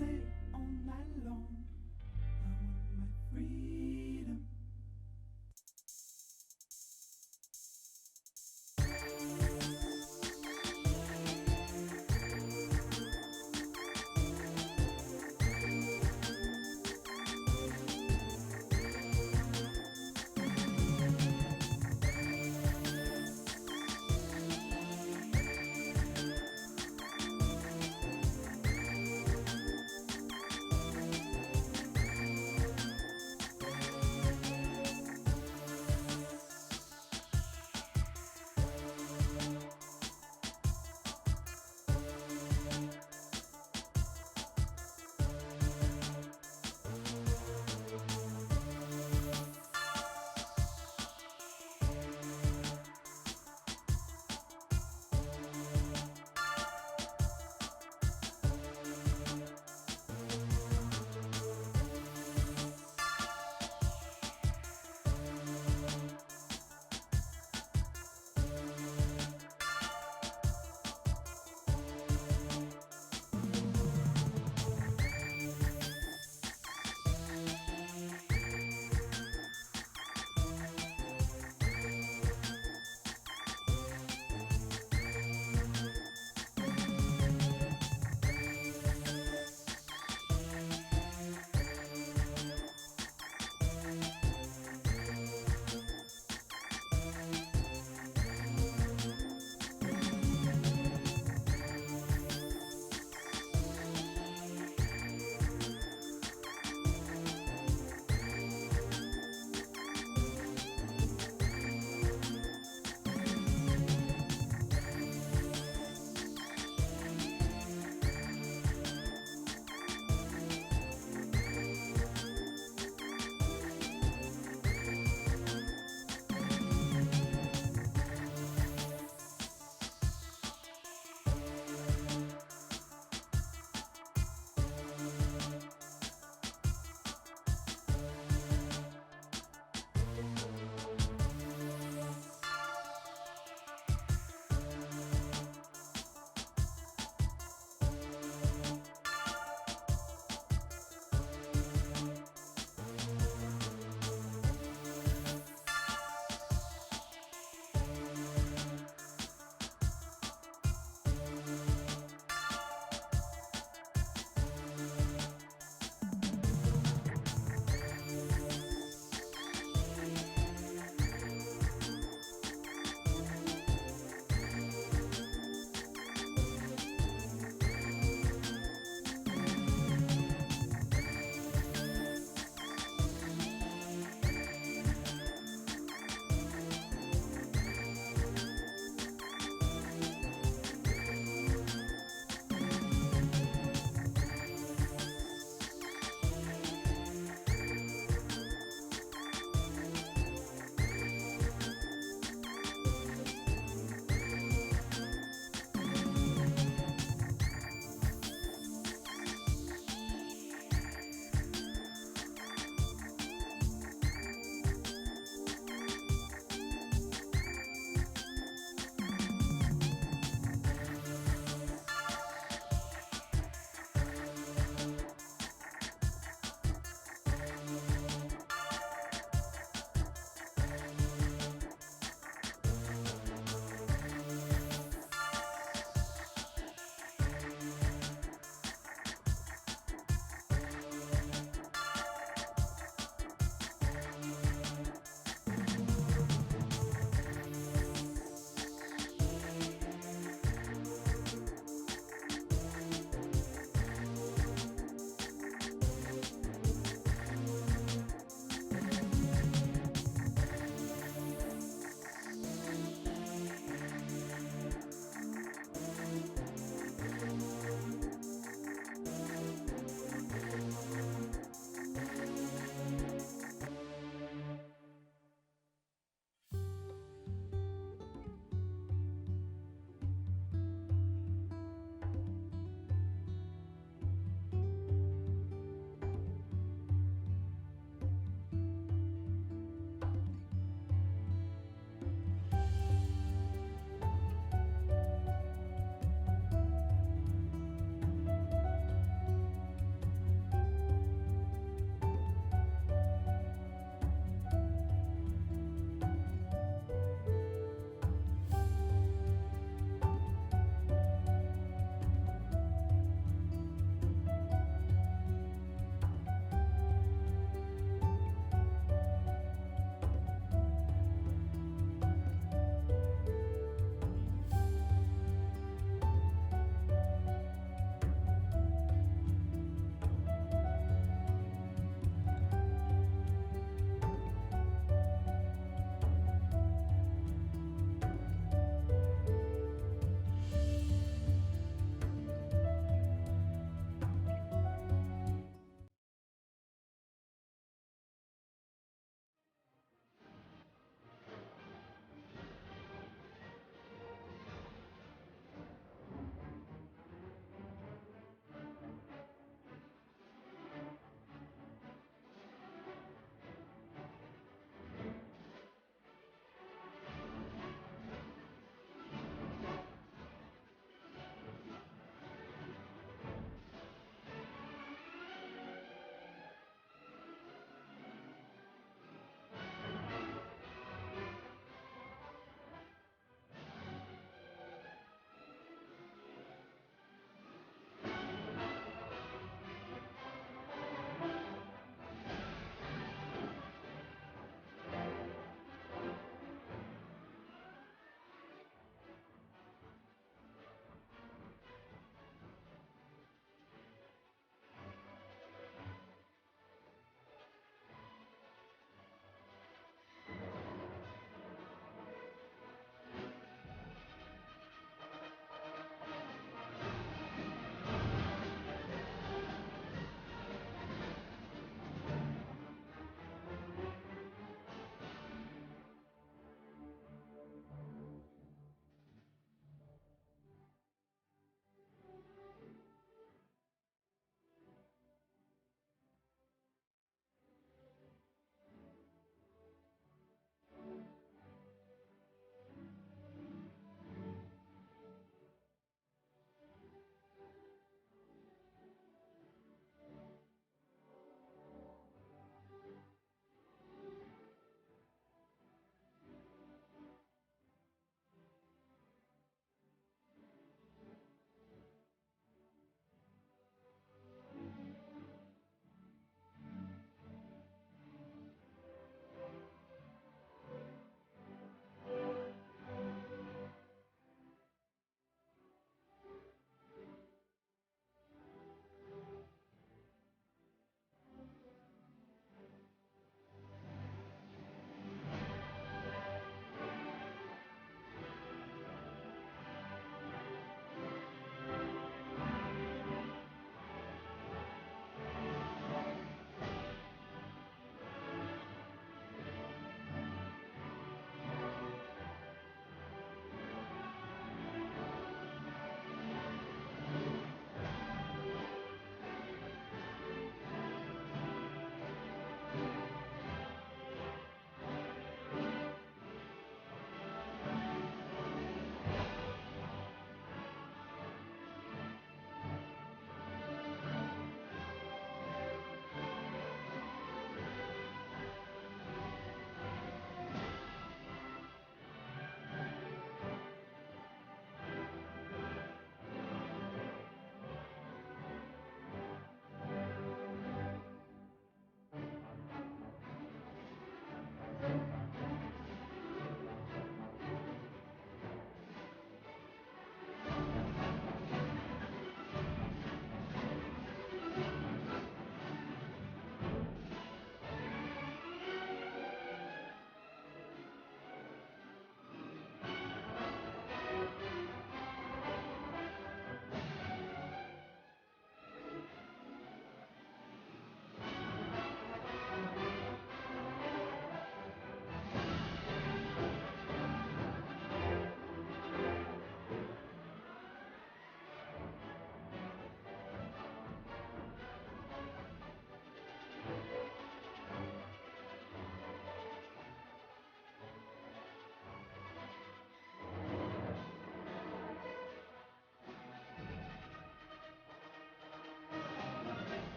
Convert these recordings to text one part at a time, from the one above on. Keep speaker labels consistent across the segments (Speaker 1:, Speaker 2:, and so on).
Speaker 1: say all night long, I want my freedom.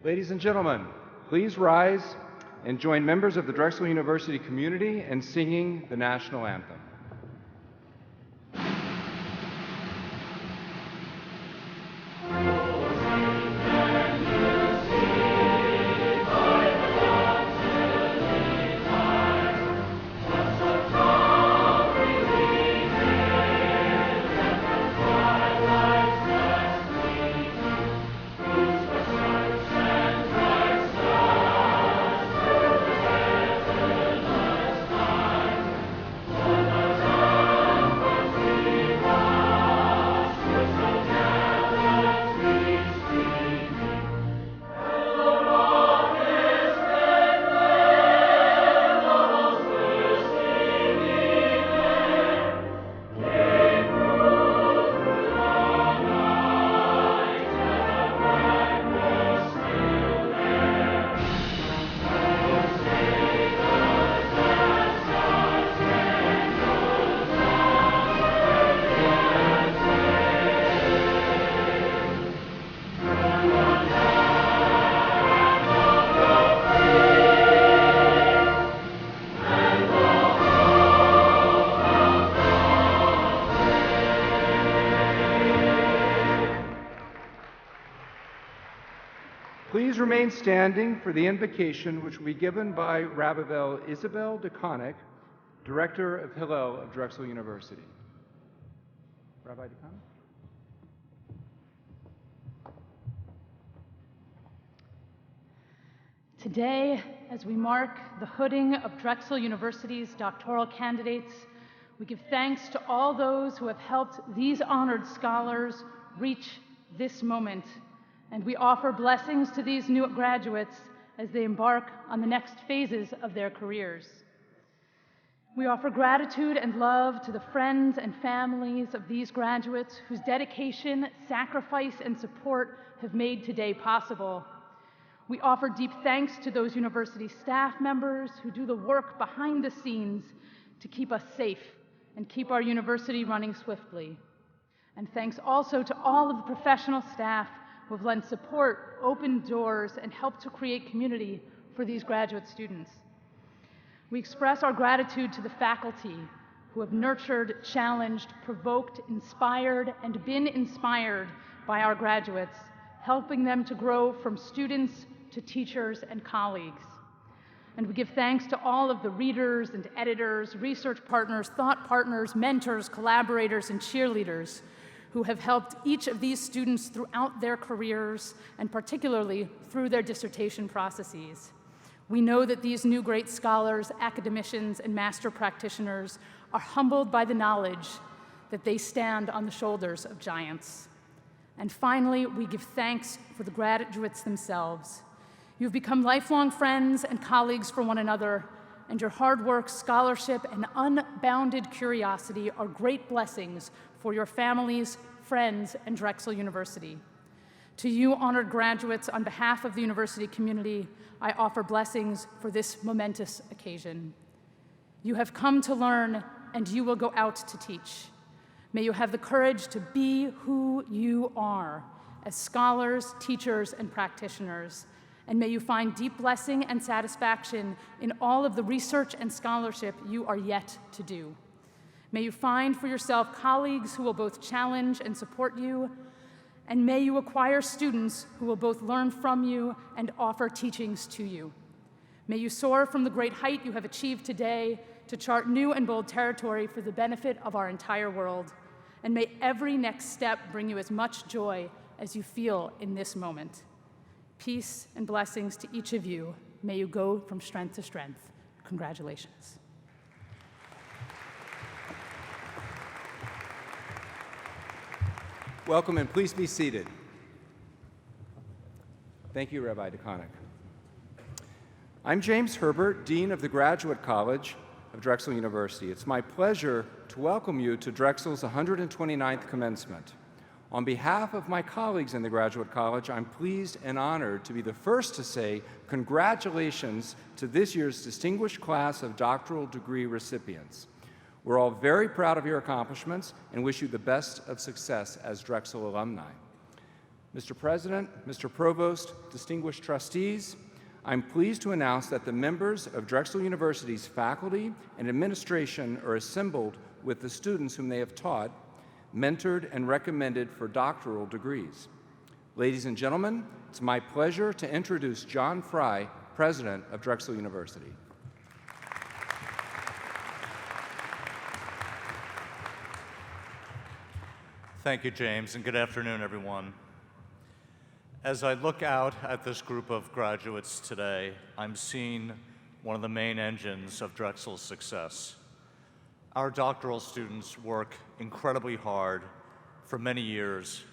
Speaker 2: Ladies and gentlemen, please rise and join members of the Drexel University community in singing the national anthem. Please remain standing for the invocation, which will be given by Rabbi Isabel DeConnick, Director of Hillel of Drexel University. Rabbi DeConnick?
Speaker 3: Today, as we mark the hooding of Drexel University's doctoral candidates, we give thanks to all those who have helped these honored scholars reach this moment, and we offer blessings to these new graduates as they embark on the next phases of their careers. We offer gratitude and love to the friends and families of these graduates whose dedication, sacrifice, and support have made today possible. We offer deep thanks to those university staff members who do the work behind the scenes to keep us safe and keep our university running swiftly. And thanks also to all of the professional staff who have lent support, opened doors, and helped to create community for these graduate students. We express our gratitude to the faculty who have nurtured, challenged, provoked, inspired, and been inspired by our graduates, helping them to grow from students to teachers and colleagues. And we give thanks to all of the readers and editors, research partners, thought partners, mentors, collaborators, and cheerleaders who have helped each of these students throughout their careers, and particularly through their dissertation processes. We know that these new great scholars, academicians, and master practitioners are humbled by the knowledge that they stand on the shoulders of giants. And finally, we give thanks for the graduates themselves. You've become lifelong friends and colleagues for one another, and your hard work, scholarship, and unbounded curiosity are great blessings for your families, friends, and Drexel University. To you, honored graduates, on behalf of the university community, I offer blessings for this momentous occasion. You have come to learn, and you will go out to teach. May you have the courage to be who you are as scholars, teachers, and practitioners. And may you find deep blessing and satisfaction in all of the research and scholarship you are yet to do. May you find for yourself colleagues who will both challenge and support you, and may you acquire students who will both learn from you and offer teachings to you. May you soar from the great height you have achieved today to chart new and bold territory for the benefit of our entire world. And may every next step bring you as much joy as you feel in this moment. Peace and blessings to each of you. May you go from strength to strength. Congratulations.
Speaker 2: Welcome, and please be seated. Thank you, Rabbi DeConnick. I'm James Herbert, Dean of the Graduate College of Drexel University. It's my pleasure to welcome you to Drexel's 129th commencement. On behalf of my colleagues in the Graduate College, I'm pleased and honored to be the first to say congratulations to this year's distinguished class of doctoral degree recipients. We're all very proud of your accomplishments and wish you the best of success as Drexel alumni. Mr. President, Mr. Provost, distinguished trustees, I'm pleased to announce that the members of Drexel University's faculty and administration are assembled with the students whom they have taught, mentored, and recommended for doctoral degrees. Ladies and gentlemen, it's my pleasure to introduce John Fry, President of Drexel University.
Speaker 4: Thank you, James, and good afternoon, everyone. As I look out at this group of graduates today, I'm seeing one of the main engines of Drexel's success. Our doctoral students work incredibly hard for many years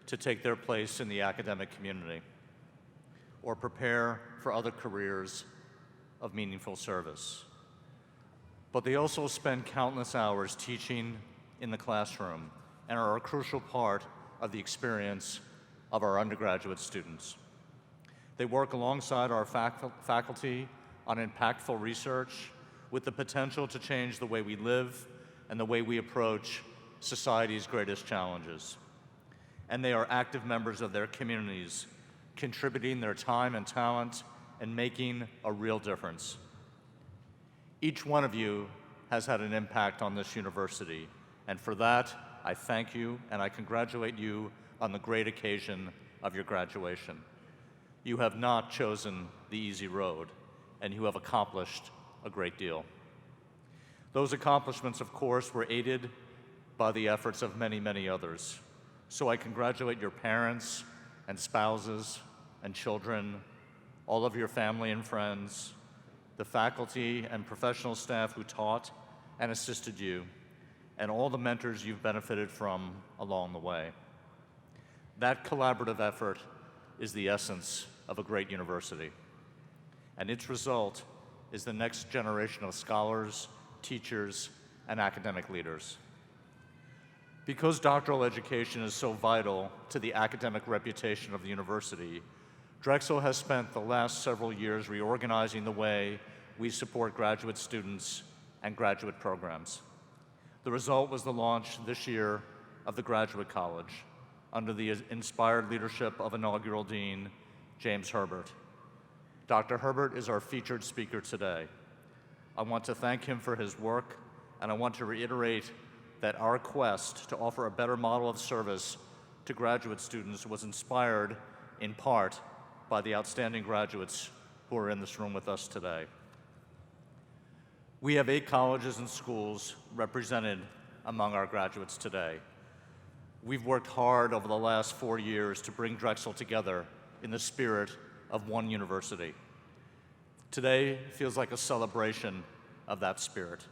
Speaker 4: to take their place in the academic community or prepare for other careers of meaningful service. But they also spend countless hours teaching in the classroom and are a crucial part of the experience of our undergraduate students. They work alongside our faculty on impactful research with the potential to change the way we live and the way we approach society's greatest challenges. And they are active members of their communities, contributing their time and talent and making a real difference. Each one of you has had an impact on this university, and for that, I thank you and I congratulate you on the great occasion of your graduation. You have not chosen the easy road, and you have accomplished a great deal. Those accomplishments, of course, were aided by the efforts of many, many others. So I congratulate your parents and spouses and children, all of your family and friends, the faculty and professional staff who taught and assisted you, and all the mentors you've benefited from along the way. That collaborative effort is the essence of a great university, and its result is the next generation of scholars, teachers, and academic leaders. Because doctoral education is so vital to the academic reputation of the university, Drexel has spent the last several years reorganizing the way we support graduate students and graduate programs. The result was the launch this year of the Graduate College under the inspired leadership of inaugural Dean James Herbert. Dr. Herbert is our featured speaker today. I want to thank him for his work, and I want to reiterate that our quest to offer a better model of service to graduate students was inspired in part by the outstanding graduates who are in this room with us today. We have 8 colleges and schools represented among our graduates today. We've worked hard over the last 4 years to bring Drexel together in the spirit of one university. Today feels like a celebration of that spirit.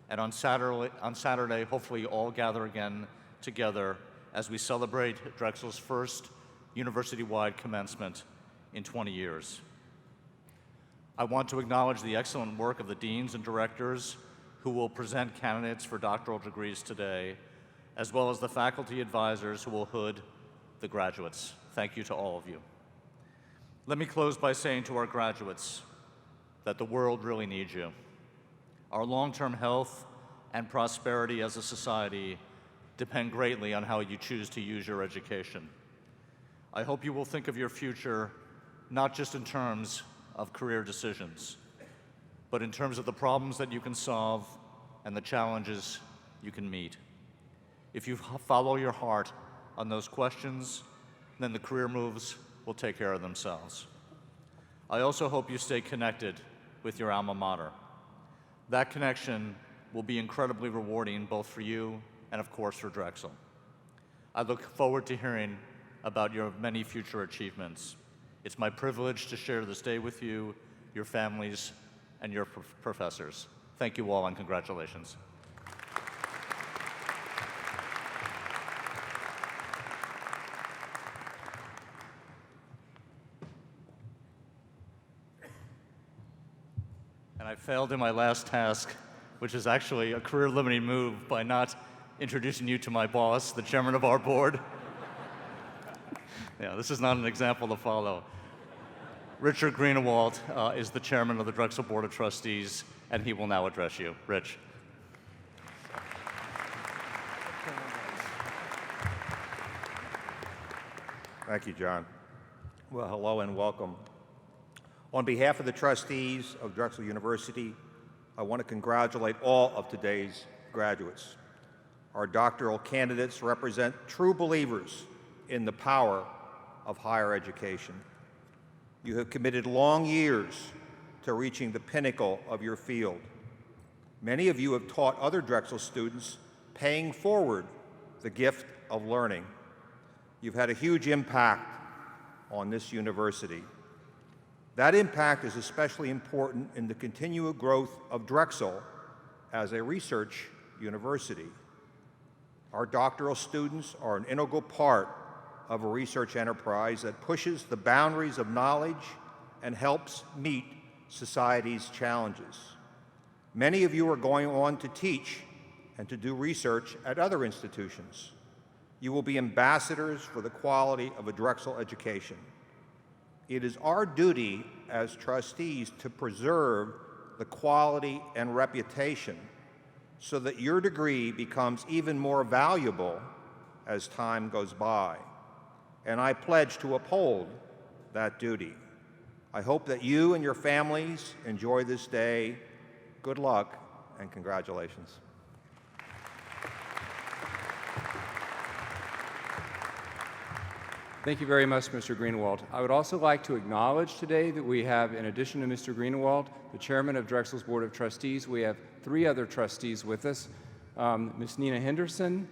Speaker 4: And on Saturday, hopefully all gather again together as we celebrate Drexel's first university-wide commencement in 20 years. I want to acknowledge the excellent work of the deans and directors who will present candidates for doctoral degrees today, as well as the faculty advisors who will hood the graduates. Thank you to all of you. Let me close by saying to our graduates that the world really needs you. Our long-term health and prosperity as a society depend greatly on how you choose to use your education. I hope you will think of your future not just in terms of career decisions, but in terms of the problems that you can solve and the challenges you can meet. If you follow your heart on those questions, then the career moves will take care of themselves. I also hope you stay connected with your alma mater. That connection will be incredibly rewarding both for you and, of course, for Drexel. I look forward to hearing about your many future achievements. It's my privilege to share this day with you, your families, and your professors. Thank you all, and congratulations. And I failed in my last task, which is actually a career-limiting move by not introducing you to my boss, the chairman of our board. Yeah, this is not an example to follow. Richard Greenewald is the chairman of the Drexel Board of Trustees, and he will now address you. Rich.
Speaker 5: Thank you, John. Well, hello and welcome. On behalf of the trustees of Drexel University, I want to congratulate all of today's graduates. Our doctoral candidates represent true believers in the power of higher education. You have committed long years to reaching the pinnacle of your field. Many of you have taught other Drexel students, paying forward the gift of learning. You've had a huge impact on this university. That impact is especially important in the continual growth of Drexel as a research university. Our doctoral students are an integral part of a research enterprise that pushes the boundaries of knowledge and helps meet society's challenges. Many of you are going on to teach and to do research at other institutions. You will be ambassadors for the quality of a Drexel education. It is our duty as trustees to preserve the quality and reputation so that your degree becomes even more valuable as time goes by. And I pledge to uphold that duty. I hope that you and your families enjoy this day. Good luck and congratulations.
Speaker 2: Thank you very much, Mr. Greenewald. I would also like to acknowledge today that we have, in addition to Mr. Greenewald, the chairman of Drexel's Board of Trustees, we have 3 other trustees with us, Ms. Nina Henderson,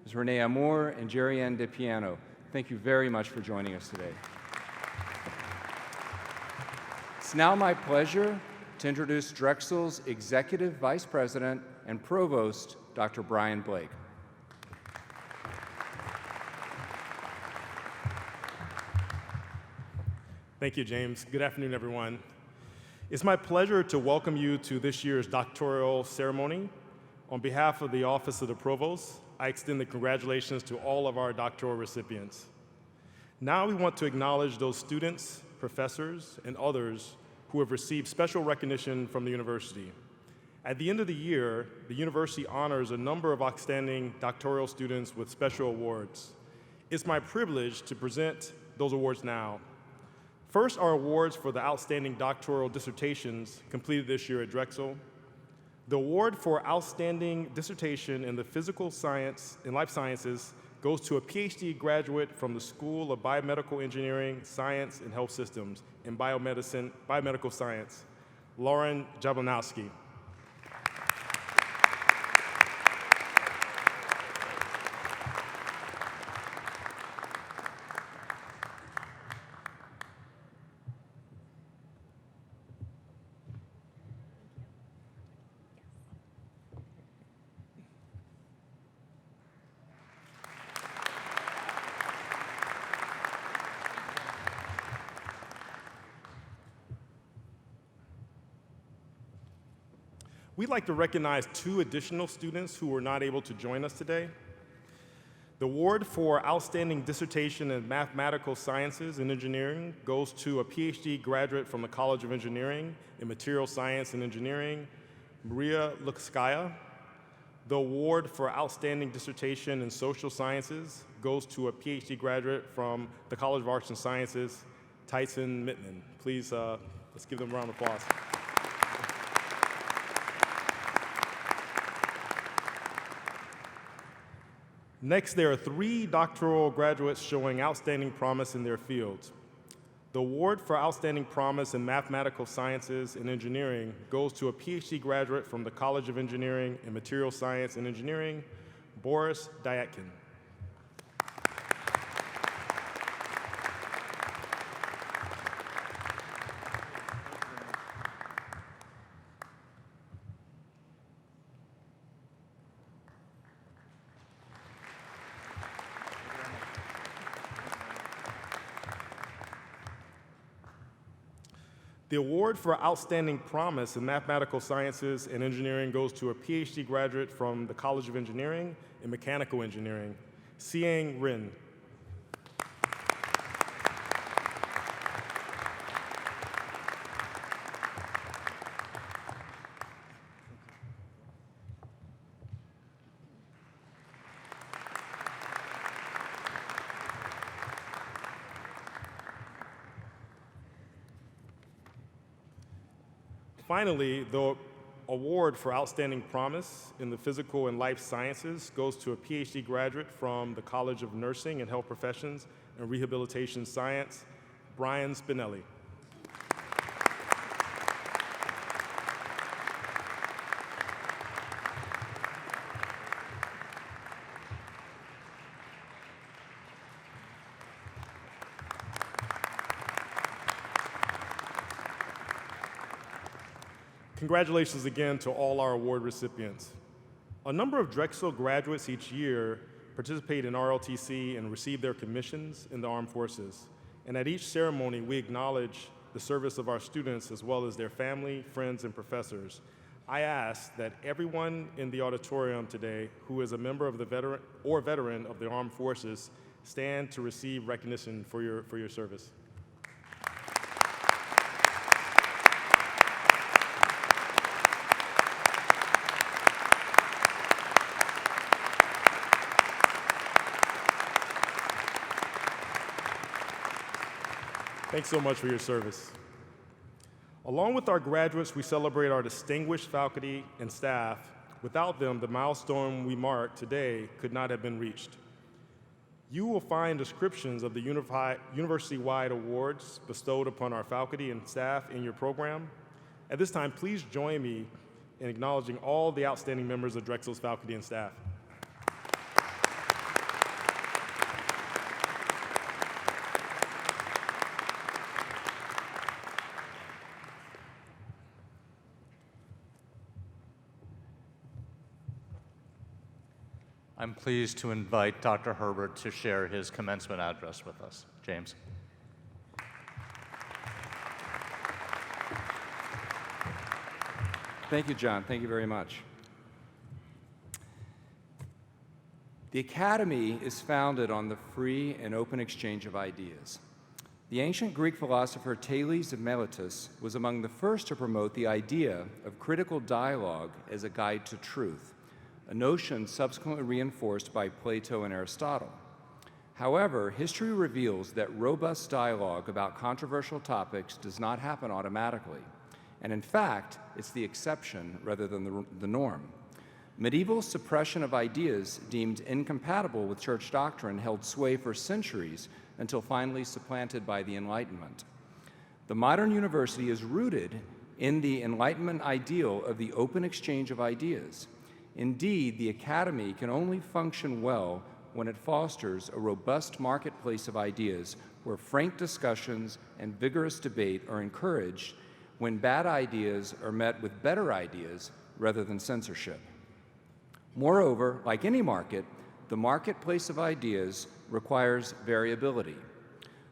Speaker 2: Ms. Renee Amour, and Jerry Ann DePiano. Thank you very much for joining us today. It's now my pleasure to introduce Drexel's Executive Vice President and Provost, Dr. Brian Blake.
Speaker 6: Thank you, James. Good afternoon, everyone. It's my pleasure to welcome you to this year's doctoral ceremony. On behalf of the Office of the Provost, I extend the congratulations to all of our doctoral recipients. Now we want to acknowledge those students, professors, and others who have received special recognition from the university. At the end of the year, the university honors a number of outstanding doctoral students with special awards. It's my privilege to present those awards now. First are awards for the outstanding doctoral dissertations completed this year at Drexel. The award for outstanding dissertation in the physical science and life sciences goes to a PhD graduate from the School of Biomedical Engineering, Science, and Health Systems in biomedical science, Lauren Jablonowski. We'd like to recognize 2 additional students who were not able to join us today. The award for Outstanding Dissertation in Mathematical Sciences and Engineering goes to a PhD graduate from the College of Engineering in Material Science and Engineering, Maria Lukskaya. The award for Outstanding Dissertation in Social Sciences goes to a PhD graduate from the College of Arts and Sciences, Tyson Mittman. Please, let's give them a round of applause. Next, there are 3 doctoral graduates showing outstanding promise in their fields. The award for Outstanding Promise in Mathematical Sciences and Engineering goes to a PhD graduate from the College of Engineering in Material Science and Engineering, Boris Dyatkin. The award for Outstanding Promise in Mathematical Sciences and Engineering goes to a PhD graduate from the College of Engineering in Mechanical Engineering, Siang Rin. Finally, the award for Outstanding Promise in the Physical and Life Sciences goes to a PhD graduate from the College of Nursing and Health Professions and Rehabilitation Science, Brian Spinelli. Congratulations again to all our award recipients. A number of Drexel graduates each year participate in ROTC and receive their commissions in the armed forces. And at each ceremony, we acknowledge the service of our students as well as their family, friends, and professors. I ask that everyone in the auditorium today who is a member of the veteran of the armed forces stand to receive recognition for your service. Thanks so much for your service. Along with our graduates, we celebrate our distinguished faculty and staff. Without them, the milestone we mark today could not have been reached. You will find descriptions of the university-wide awards bestowed upon our faculty and staff in your program. At this time, please join me in acknowledging all the outstanding members of Drexel's faculty and staff.
Speaker 4: I'm pleased to invite Dr. Herbert to share his commencement address with us. James.
Speaker 2: Thank you, John. Thank you very much. The Academy is founded on the free and open exchange of ideas. The ancient Greek philosopher Thales of Miletus was among the first to promote the idea of critical dialogue as a guide to truth, a notion subsequently reinforced by Plato and Aristotle. However, history reveals that robust dialogue about controversial topics does not happen automatically, and in fact, it's the exception rather than the norm. Medieval suppression of ideas deemed incompatible with church doctrine held sway for centuries until finally supplanted by the Enlightenment. The modern university is rooted in the Enlightenment ideal of the open exchange of ideas. Indeed, the Academy can only function well when it fosters a robust marketplace of ideas where frank discussions and vigorous debate are encouraged, when bad ideas are met with better ideas rather than censorship. Moreover, like any market, the marketplace of ideas requires variability.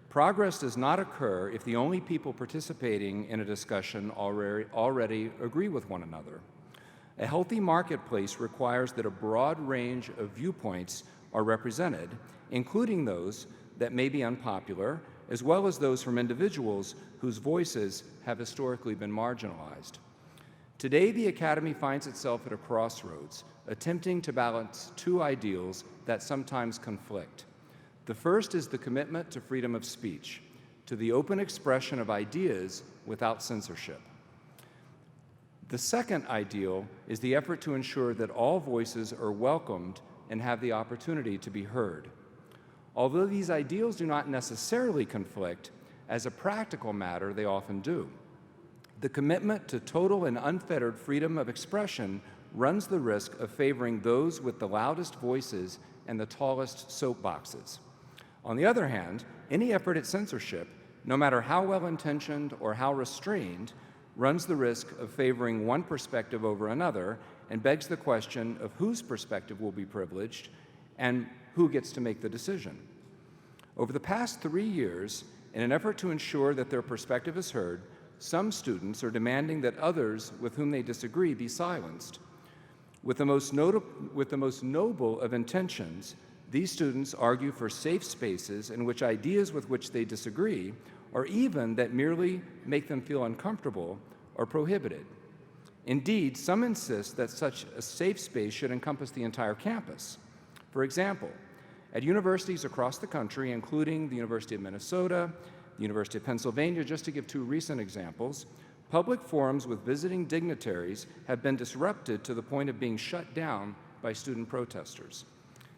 Speaker 2: Progress does not occur if the only people participating in a discussion already agree with one another. A healthy marketplace requires that a broad range of viewpoints are represented, including those that may be unpopular, as well as those from individuals whose voices have historically been marginalized. Today, the Academy finds itself at a crossroads, attempting to balance two ideals that sometimes conflict. The first is the commitment to freedom of speech, to the open expression of ideas without censorship. The second ideal is the effort to ensure that all voices are welcomed and have the opportunity to be heard. Although these ideals do not necessarily conflict, as a practical matter, they often do. The commitment to total and unfettered freedom of expression runs the risk of favoring those with the loudest voices and the tallest soapboxes. On the other hand, any effort at censorship, no matter how well-intentioned or how restrained, runs the risk of favoring one perspective over another and begs the question of whose perspective will be privileged and who gets to make the decision. Over the past 3 years, in an effort to ensure that their perspective is heard, some students are demanding that others with whom they disagree be silenced. With the most noble of intentions, these students argue for safe spaces in which ideas with which they disagree, or even that merely make them feel uncomfortable, are prohibited. Indeed, some insist that such a safe space should encompass the entire campus. For example, at universities across the country, including the University of Minnesota, the University of Pennsylvania, just to give two recent examples, public forums with visiting dignitaries have been disrupted to the point of being shut down by student protesters.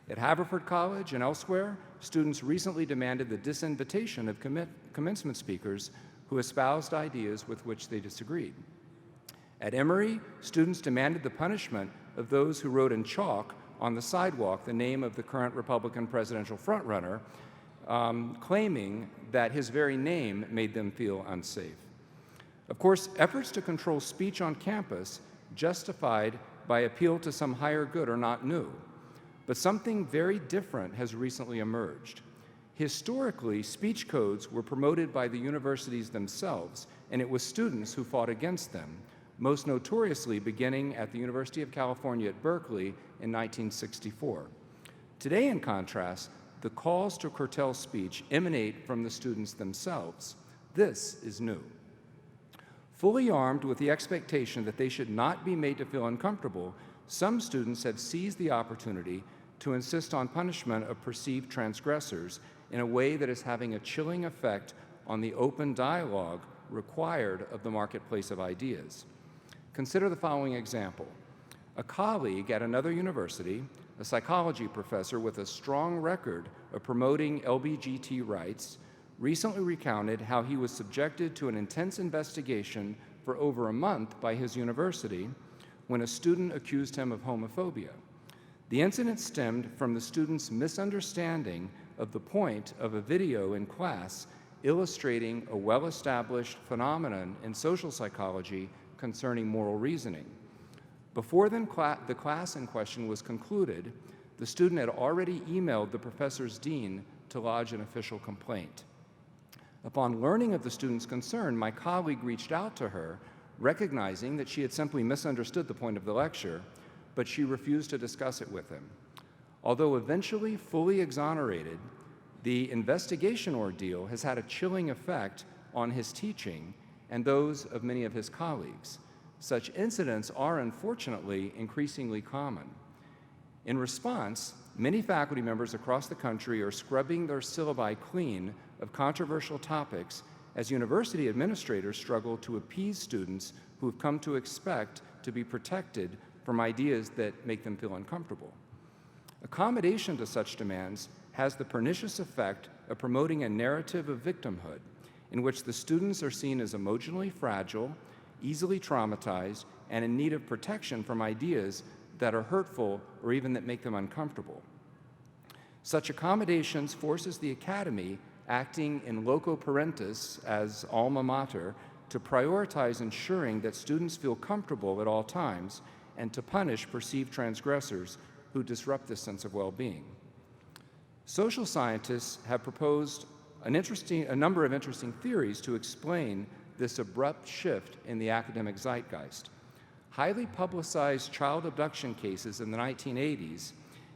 Speaker 2: At Haverford College and elsewhere, students recently demanded the disinvitation of commencement speakers who espoused ideas with which they disagreed. At Emory, students demanded the punishment of those who wrote in chalk on the sidewalk the name of the current Republican presidential frontrunner, claiming that his very name made them feel unsafe. Of course, efforts to control speech on campus, justified by appeal to some higher good, are not new. But something very different has recently emerged. Historically, speech codes were promoted by the universities themselves, and it was students who fought against them, most notoriously beginning at the University of California at Berkeley in 1964. Today, in contrast, the calls to curtail speech emanate from the students themselves. This is new. Fully armed with the expectation that they should not be made to feel uncomfortable, some students have seized the opportunity to insist on punishment of perceived transgressors in a way that is having a chilling effect on the open dialogue required of the marketplace of ideas. Consider the following example. A colleague at another university, a psychology professor with a strong record of promoting LGBT rights, recently recounted how he was subjected to an intense investigation for over a month by his university when a student accused him of homophobia. The incident stemmed from the student's misunderstanding of the point of a video in class illustrating a well-established phenomenon in social psychology concerning moral reasoning. Before the class in question was concluded, the student had already emailed the professor's dean to lodge an official complaint. Upon learning of the student's concern, my colleague reached out to her, recognizing that she had simply misunderstood the point of the lecture, but she refused to discuss it with him. Although eventually fully exonerated, the investigation ordeal has had a chilling effect on his teaching and those of many of his colleagues. Such incidents are unfortunately increasingly common. In response, many faculty members across the country are scrubbing their syllabi clean of controversial topics as university administrators struggle to appease students who have come to expect to be protected from ideas that make them feel uncomfortable. Accommodation to such demands has the pernicious effect of promoting a narrative of victimhood in which the students are seen as emotionally fragile, easily traumatized, and in need of protection from ideas that are hurtful or even that make them uncomfortable. Such accommodations forces the academy, acting in loco parentis as alma mater, to prioritize ensuring that students feel comfortable at all times and to punish perceived transgressors who disrupt this sense of well-being. Social scientists have proposed a number of interesting theories to explain this abrupt shift in the academic zeitgeist. Highly publicized child abduction cases in the 1980s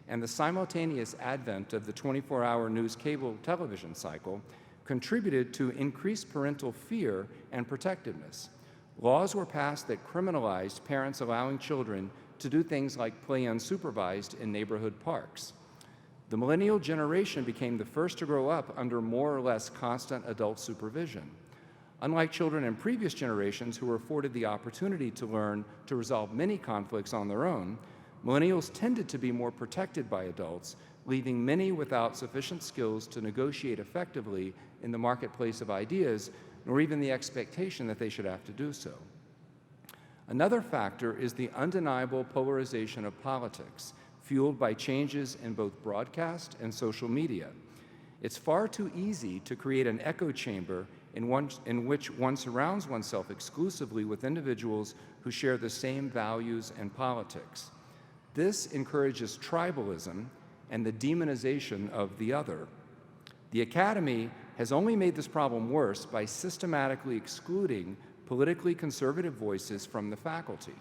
Speaker 2: and the simultaneous advent of the 24-hour news cable television cycle contributed to increased parental fear and protectiveness. Laws were passed that criminalized parents allowing children to do things like play unsupervised in neighborhood parks. The millennial generation became the first to grow up under more or less constant adult supervision. Unlike children in previous generations who were afforded the opportunity to learn to resolve many conflicts on their own, millennials tended to be more protected by adults, leaving many without sufficient skills to negotiate effectively in the marketplace of ideas, nor even the expectation that they should have to do so. Another factor is the undeniable polarization of politics, fueled by changes in both broadcast and social media. It's far too easy to create an echo chamber in which one surrounds oneself exclusively with individuals who share the same values and politics. This encourages tribalism and the demonization of the other. The Academy has only made this problem worse by systematically excluding politically conservative voices from the faculty.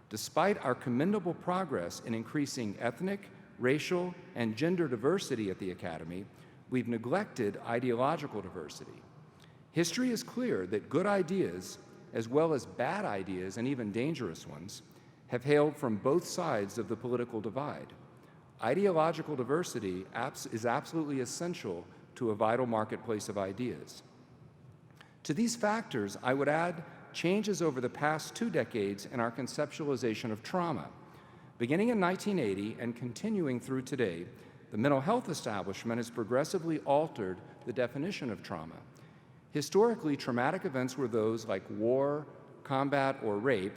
Speaker 2: Despite our commendable progress in increasing ethnic, racial, and gender diversity at the Academy, we've neglected ideological diversity. History is clear that good ideas, as well as bad ideas and even dangerous ones, have hailed from both sides of the political divide. Ideological diversity is absolutely essential to a vital marketplace of ideas. To these factors, I would add changes over the past 2 decades in our conceptualization of trauma. Beginning in 1980 and continuing through today, the mental health establishment has progressively altered the definition of trauma. Historically, traumatic events were those like war, combat, or rape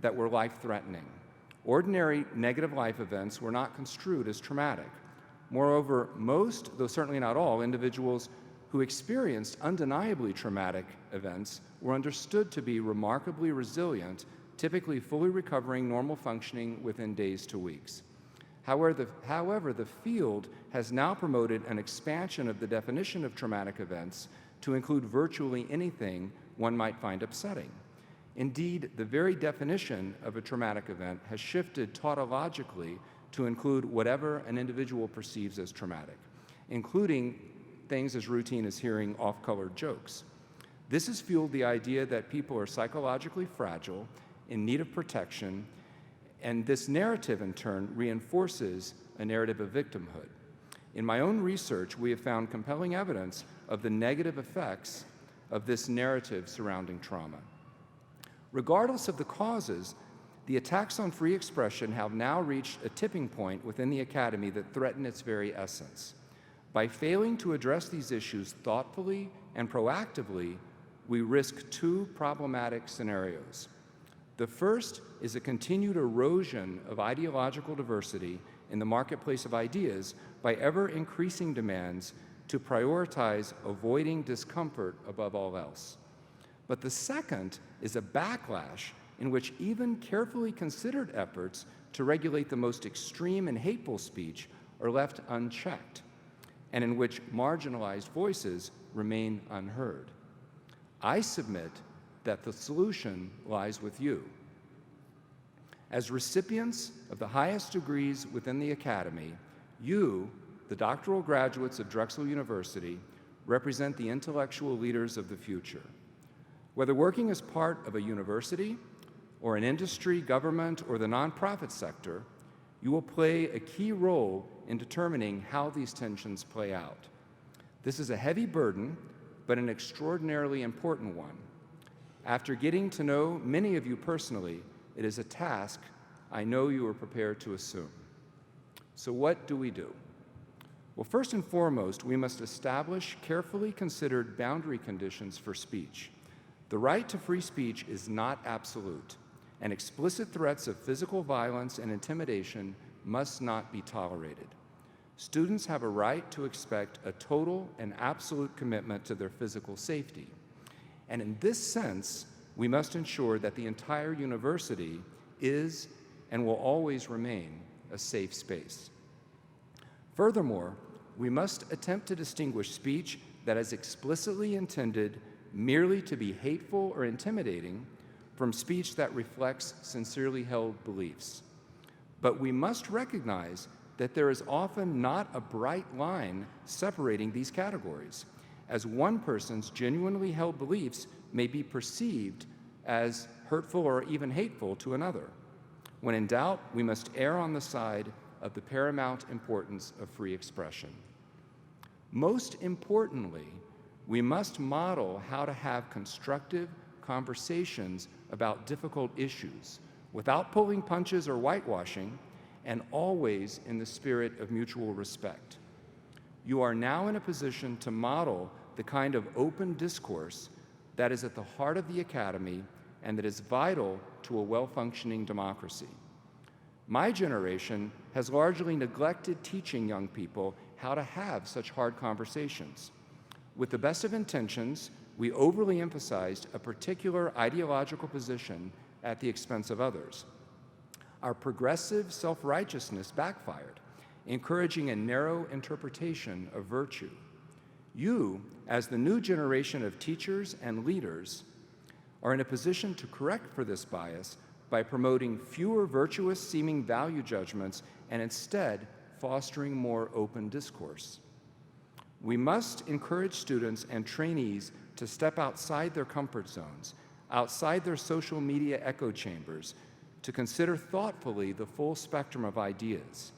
Speaker 2: that were life-threatening. Ordinary negative life events were not construed as traumatic. Moreover, most, though certainly not all, individuals who experienced undeniably traumatic events were understood to be remarkably resilient, typically fully recovering normal functioning within days to weeks. However, the field has now promoted an expansion of the definition of traumatic events to include virtually anything one might find upsetting. Indeed, the very definition of a traumatic event has shifted tautologically to include whatever an individual perceives as traumatic, including things as routine as hearing off-colored jokes. This has fueled the idea that people are psychologically fragile, in need of protection, and this narrative, in turn, reinforces a narrative of victimhood. In my own research, we have found compelling evidence of the negative effects of this narrative surrounding trauma. Regardless of the causes, the attacks on free expression have now reached a tipping point within the academy that threaten its very essence. By failing to address these issues thoughtfully and proactively, we risk 2 problematic scenarios. The first is a continued erosion of ideological diversity in the marketplace of ideas by ever-increasing demands to prioritize avoiding discomfort above all else. But the second is a backlash in which even carefully considered efforts to regulate the most extreme and hateful speech are left unchecked, and in which marginalized voices remain unheard. I submit that the solution lies with you. As recipients of the highest degrees within the Academy, you, the doctoral graduates of Drexel University, represent the intellectual leaders of the future. Whether working as part of a university, or an industry, government, or the nonprofit sector, you will play a key role in determining how these tensions play out. This is a heavy burden, but an extraordinarily important one. After getting to know many of you personally, it is a task I know you are prepared to assume. So what do we do? Well, first and foremost, we must establish carefully considered boundary conditions for speech. The right to free speech is not absolute, and explicit threats of physical violence and intimidation must not be tolerated. Students have a right to expect a total and absolute commitment to their physical safety. And in this sense, we must ensure that the entire university is and will always remain a safe space. Furthermore, we must attempt to distinguish speech that is explicitly intended merely to be hateful or intimidating from speech that reflects sincerely held beliefs. But we must recognize that there is often not a bright line separating these categories, as one person's genuinely held beliefs may be perceived as hurtful or even hateful to another. When in doubt, we must err on the side of the paramount importance of free expression. Most importantly, we must model how to have constructive conversations about difficult issues without pulling punches or whitewashing, and always in the spirit of mutual respect. You are now in a position to model the kind of open discourse that is at the heart of the Academy and that is vital to a well-functioning democracy. My generation has largely neglected teaching young people how to have such hard conversations. With the best of intentions, we overly emphasized a particular ideological position at the expense of others. Our progressive self-righteousness backfired, encouraging a narrow interpretation of virtue. You, as the new generation of teachers and leaders, are in a position to correct for this bias by promoting fewer virtuous-seeming value judgments and instead fostering more open discourse. We must encourage students and trainees to step outside their comfort zones, outside their social media echo chambers, to consider thoughtfully the full spectrum of ideas.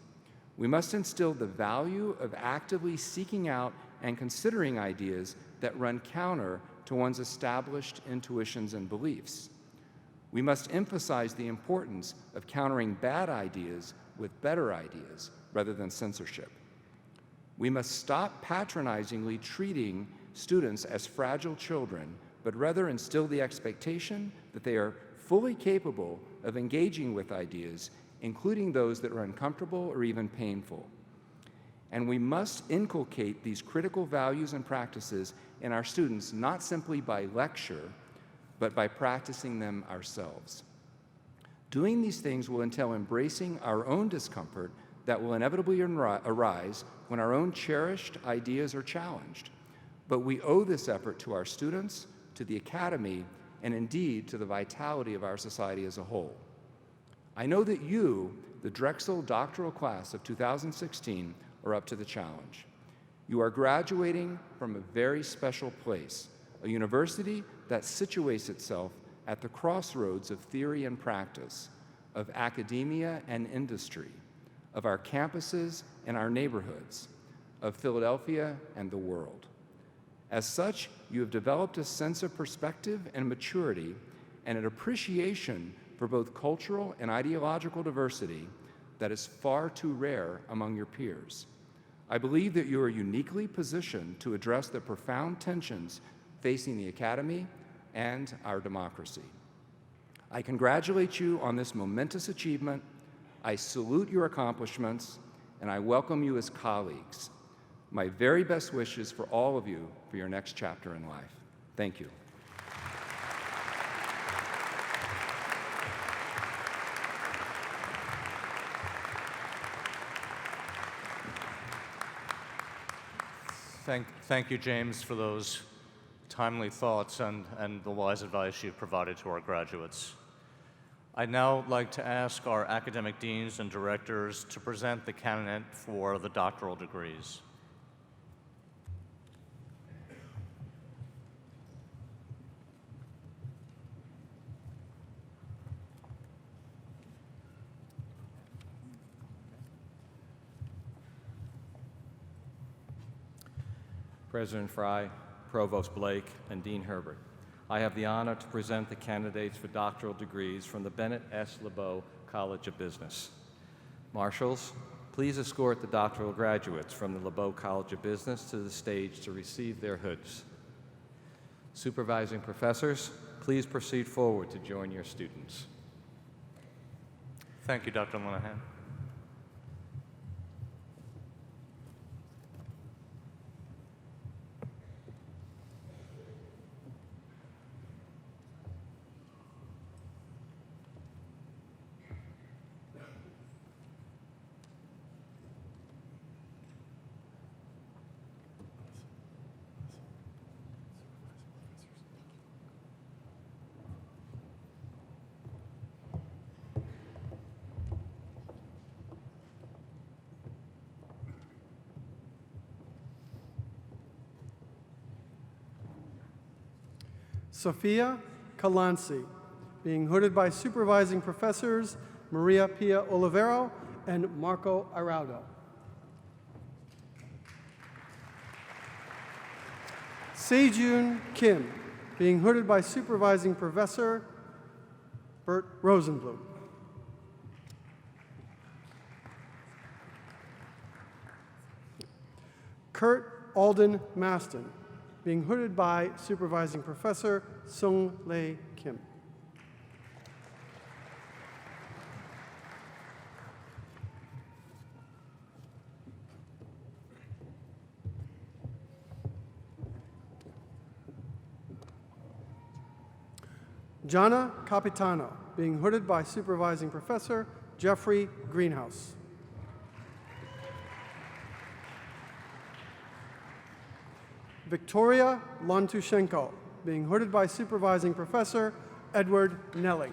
Speaker 2: We must instill the value of actively seeking out and considering ideas that run counter to one's established intuitions and beliefs. We must emphasize the importance of countering bad ideas with better ideas rather than censorship. We must stop patronizingly treating students as fragile children, but rather instill the expectation that they are fully capable of engaging with ideas, including those that are uncomfortable or even painful. And we must inculcate these critical values and practices in our students, not simply by lecture, but by practicing them ourselves. Doing these things will entail embracing our own discomfort that will inevitably arise when our own cherished ideas are challenged. But we owe this effort to our students, to the Academy, and indeed to the vitality of our society as a whole. I know that you, the Drexel Doctoral Class of 2016, are up to the challenge. You are graduating from a very special place, a university that situates itself at the crossroads of theory and practice, of academia and industry, of our campuses and our neighborhoods, of Philadelphia and the world. As such, you have developed a sense of perspective and maturity and an appreciation for both cultural and ideological diversity that is far too rare among your peers. I believe that you are uniquely positioned to address the profound tensions facing the Academy and our democracy. I congratulate you on this momentous achievement. I salute your accomplishments, and I welcome you as colleagues. My very best wishes for all of you for your next chapter in life. Thank you.
Speaker 4: Thank you, James, for those timely thoughts and the wise advice you've provided to our graduates. I'd now like to ask our academic deans and directors to present the candidate for the doctoral degrees.
Speaker 5: President Fry, Provost Blake, and Dean Herbert, I have the honor to present the candidates for doctoral degrees from the Bennett S. LeBeau College of Business. Marshals, please escort the doctoral graduates from the LeBeau College of Business to the stage to receive their hoods. Supervising professors, please proceed forward to join your students.
Speaker 4: Thank you, Dr. Linehan.
Speaker 7: Sophia Calanci, being hooded by Supervising Professors Maria Pia Olivero and Marco Araudo. Sejun Kim, being hooded by Supervising Professor Bert Rosenblum. Kurt Alden Maston, being hooded by Supervising Professor Sung Lei Kim. Jana Capitano, being hooded by Supervising Professor Jeffrey Greenhouse. Victoria Lontushenko, being hooded by Supervising Professor Edward Nelling.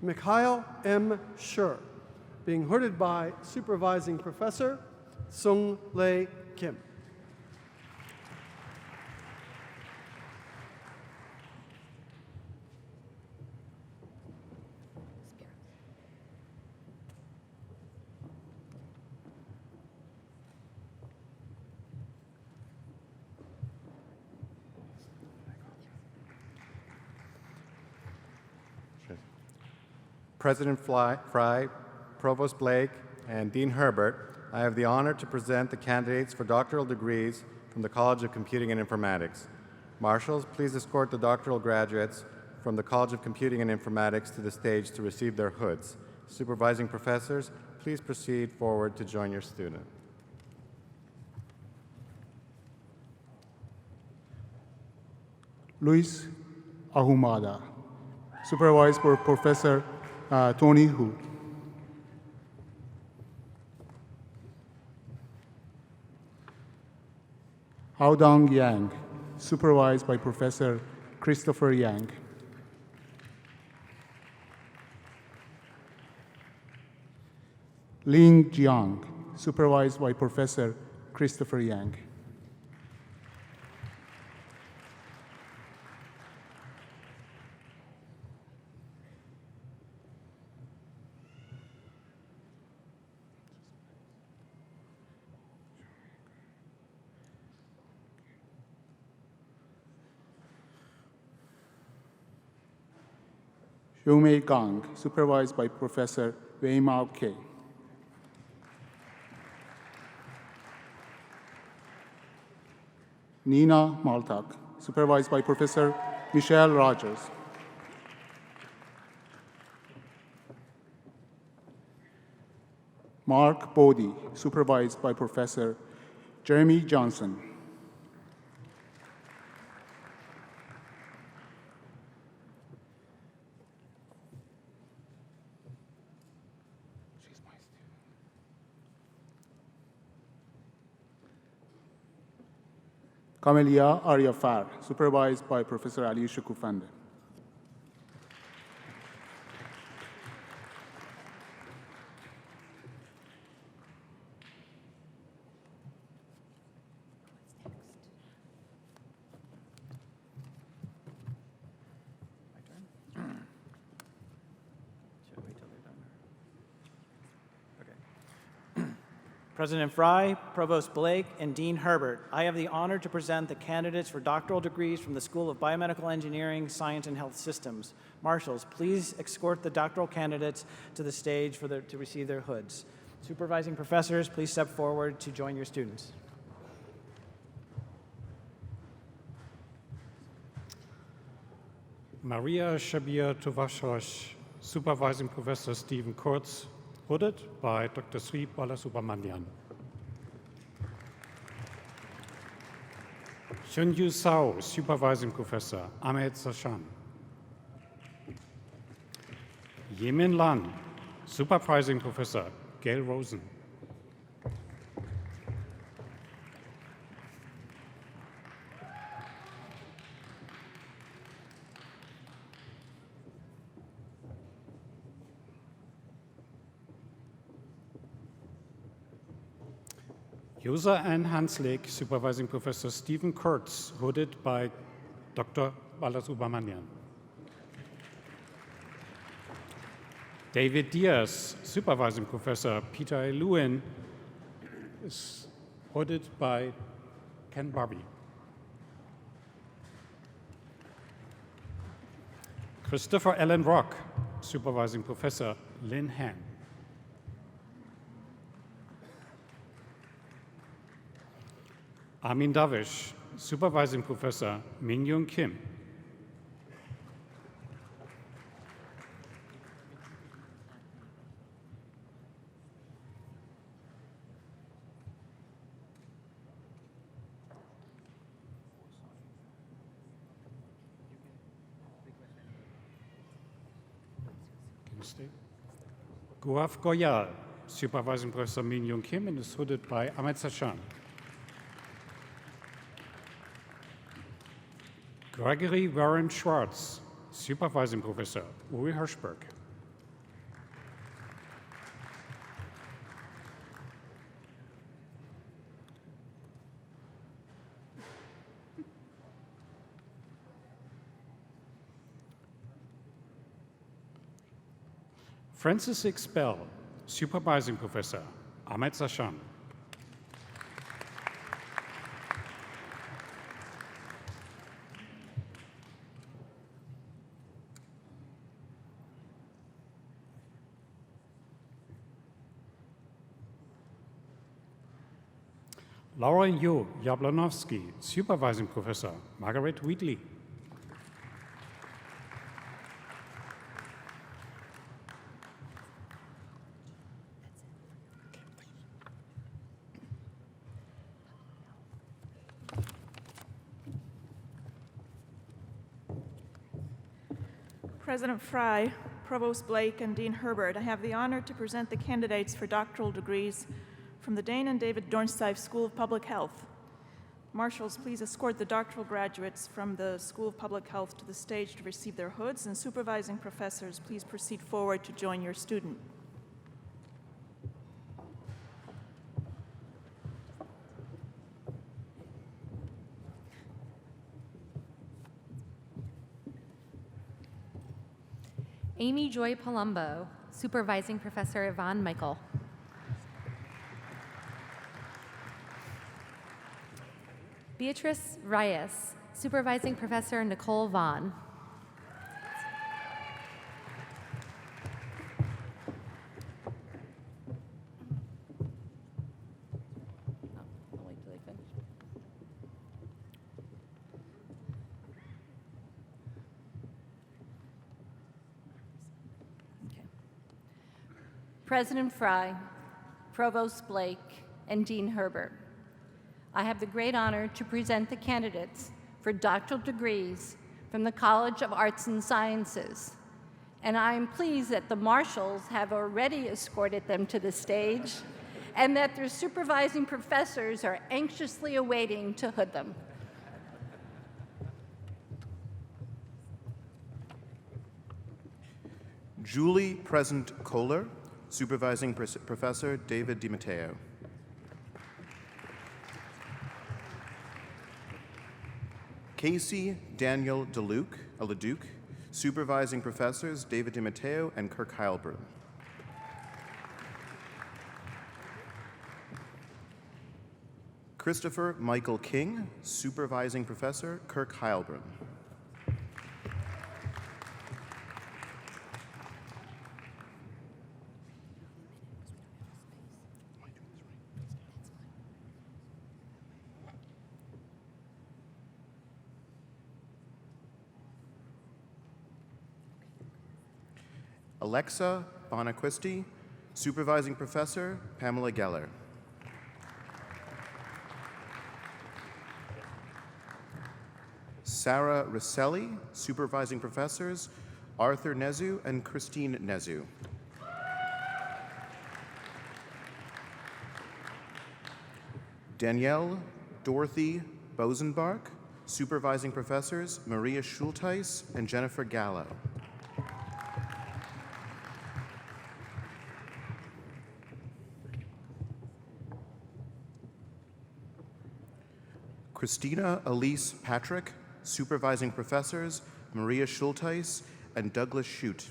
Speaker 7: Mikhail M. Schur, being hooded by Supervising Professor Sung Lei Kim.
Speaker 8: President Fry, Provost Blake, and Dean Herbert, I have the honor to present the candidates for doctoral degrees from the College of Computing and Informatics. Marshals, please escort the doctoral graduates from the College of Computing and Informatics to the stage to receive their hoods. Supervising professors, please proceed forward to join your student.
Speaker 9: Luis Ahumada, supervised by Professor Tony Hu. Haodong Yang, supervised by Professor Christopher Yang. Ling Jiang, supervised by Professor Christopher Yang. Xiumei Gang, supervised by Professor Wei Mao Ke. Nina Maltak, supervised by Professor Michelle Rogers. Mark Bodie, supervised by Professor Jeremy Johnson. Camelia Aryafar, supervised by Professor Ali Shukufande.
Speaker 10: President Fry, Provost Blake, and Dean Herbert, I have the honor to present the candidates for doctoral degrees from the School of Biomedical Engineering, Science, and Health Systems. Marshals, please escort the doctoral candidates to the stage to receive their hoods. Supervising professors, please step forward to join your students.
Speaker 11: Maria Shabir Tovashosh, Supervising Professor Stephen Kurtz, hooded by Dr. Sri Balasubramanian. Hyunyu Sao, Supervising Professor, Ahmed Sashan. Yemin Lan, Supervising Professor, Gail Rosen. Yosa Ann Hanslik, Supervising Professor Stephen Kurtz, hooded by Dr. Balasubramanian. David Diaz, Supervising Professor Peter Lewin, is hooded by Ken Barbie. Christopher Allen Rock, Supervising Professor Lynn Han. Armin Davish, Supervising Professor Min-Young Kim. Guaf Goyal, Supervising Professor Min-Young Kim, and is hooded by Ahmed Sashan. Gregory Warren Schwartz, Supervising Professor, Uri Hirschberg. Francis Expel, Supervising Professor, Ahmed Sashan. Lauren Yu Jablonowski, Supervising Professor, Margaret Wheatley.
Speaker 12: President Fry, Provost Blake, and Dean Herbert, I have the honor to present the candidates for doctoral degrees from the Dane and David Dornstein School of Public Health. Marshals, please escort the doctoral graduates from the School of Public Health to the stage to receive their hoods, and supervising professors, please proceed forward to join your student.
Speaker 13: Amy Joy Palumbo, Supervising Professor Yvonne Michael. Beatrice Reyes, Supervising Professor Nicole Vaughn. I'll wait till they finish.
Speaker 14: President Fry, Provost Blake, and Dean Herbert, I have the great honor to present the candidates for doctoral degrees from the College of Arts and Sciences, and I am pleased that the marshals have already escorted them to the stage and that their supervising professors are anxiously awaiting to hood them.
Speaker 15: Julie Present Kohler, Supervising Professor David DiMatteo. Casey Daniel LeDuc, Supervising Professors David DiMatteo and Kirk Heilbrunn. Christopher Michael King, Supervising Professor Kirk Heilbrunn. Alexa Bonaquisti, Supervising Professor Pamela Geller. Sarah Rosselli, Supervising Professors Arthur Nezu and Christine Nezu. Danielle Dorothy Bosenbark, Supervising Professors Maria Schulteis and Jennifer Gallo. Christina Elise Patrick, Supervising Professors Maria Schulteis and Douglas Shute.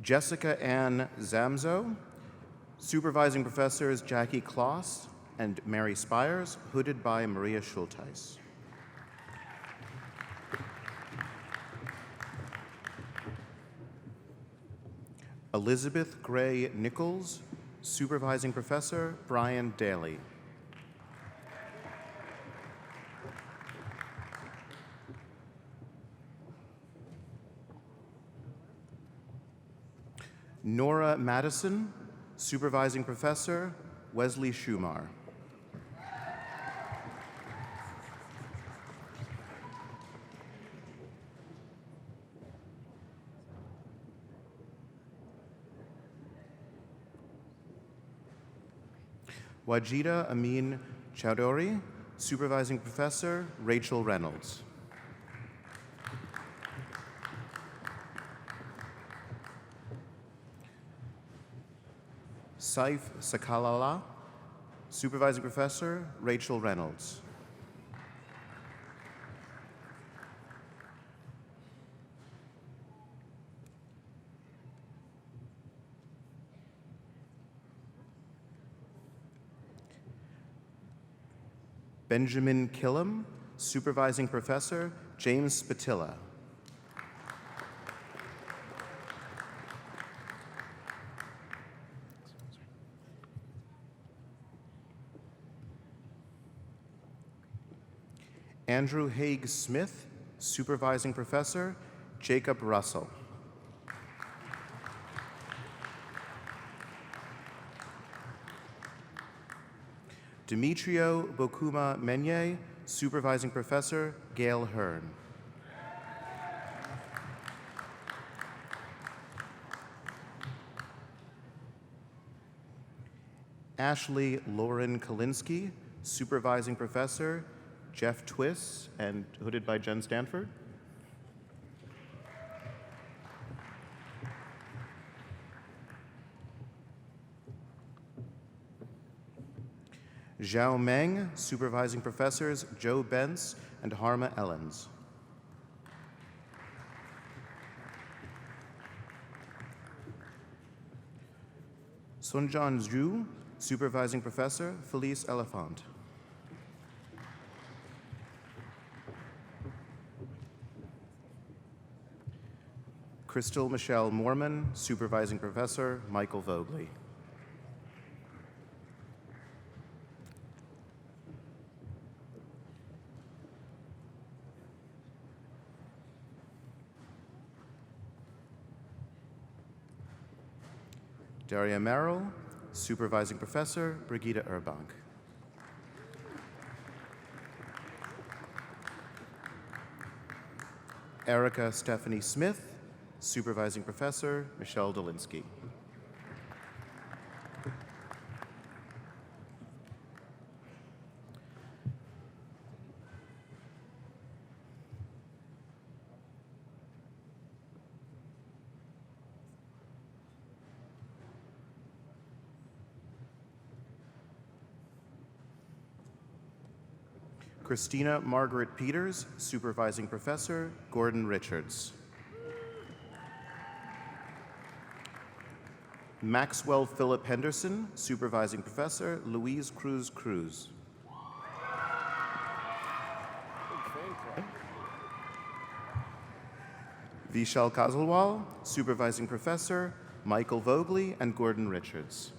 Speaker 15: Jessica Ann Zamzo, Supervising Professors Jackie Kloss and Mary Spires, hooded by Maria Schulteis. Elizabeth Gray Nichols, Supervising Professor Brian Daly. Nora Madison, Supervising Professor Wesley Schumar. Wajida Amin Chowdhury, Supervising Professor Rachel Reynolds. Saif Sakalala, Supervising Professor Rachel Reynolds. Benjamin Killam, Supervising Professor James Spatilla. Andrew Haig Smith, Supervising Professor Jacob Russell. Demetrio Bokuma Menye, Supervising Professor Gail Hearn. Ashley Lauren Kalinsky, Supervising Professor Jeff Twiss, and hooded by Jen Stanford. Zhao Meng, Supervising Professors Joe Bentz and Harma Ellens. Sunjan Zhu, Supervising Professor Felice Elefant. Crystal Michelle Moorman, Supervising Professor Michael Vogley. Daria Merrill, Supervising Professor Brigitte Urbank. Erica Stephanie Smith, Supervising Professor Michelle Dolinsky. Christina Margaret Peters, Supervising Professor Gordon Richards. Maxwell Philip Henderson, Supervising Professor Louise Cruz Cruz. Vishal Kazelwal, Supervising Professor Michael Vogley and Gordon Richards.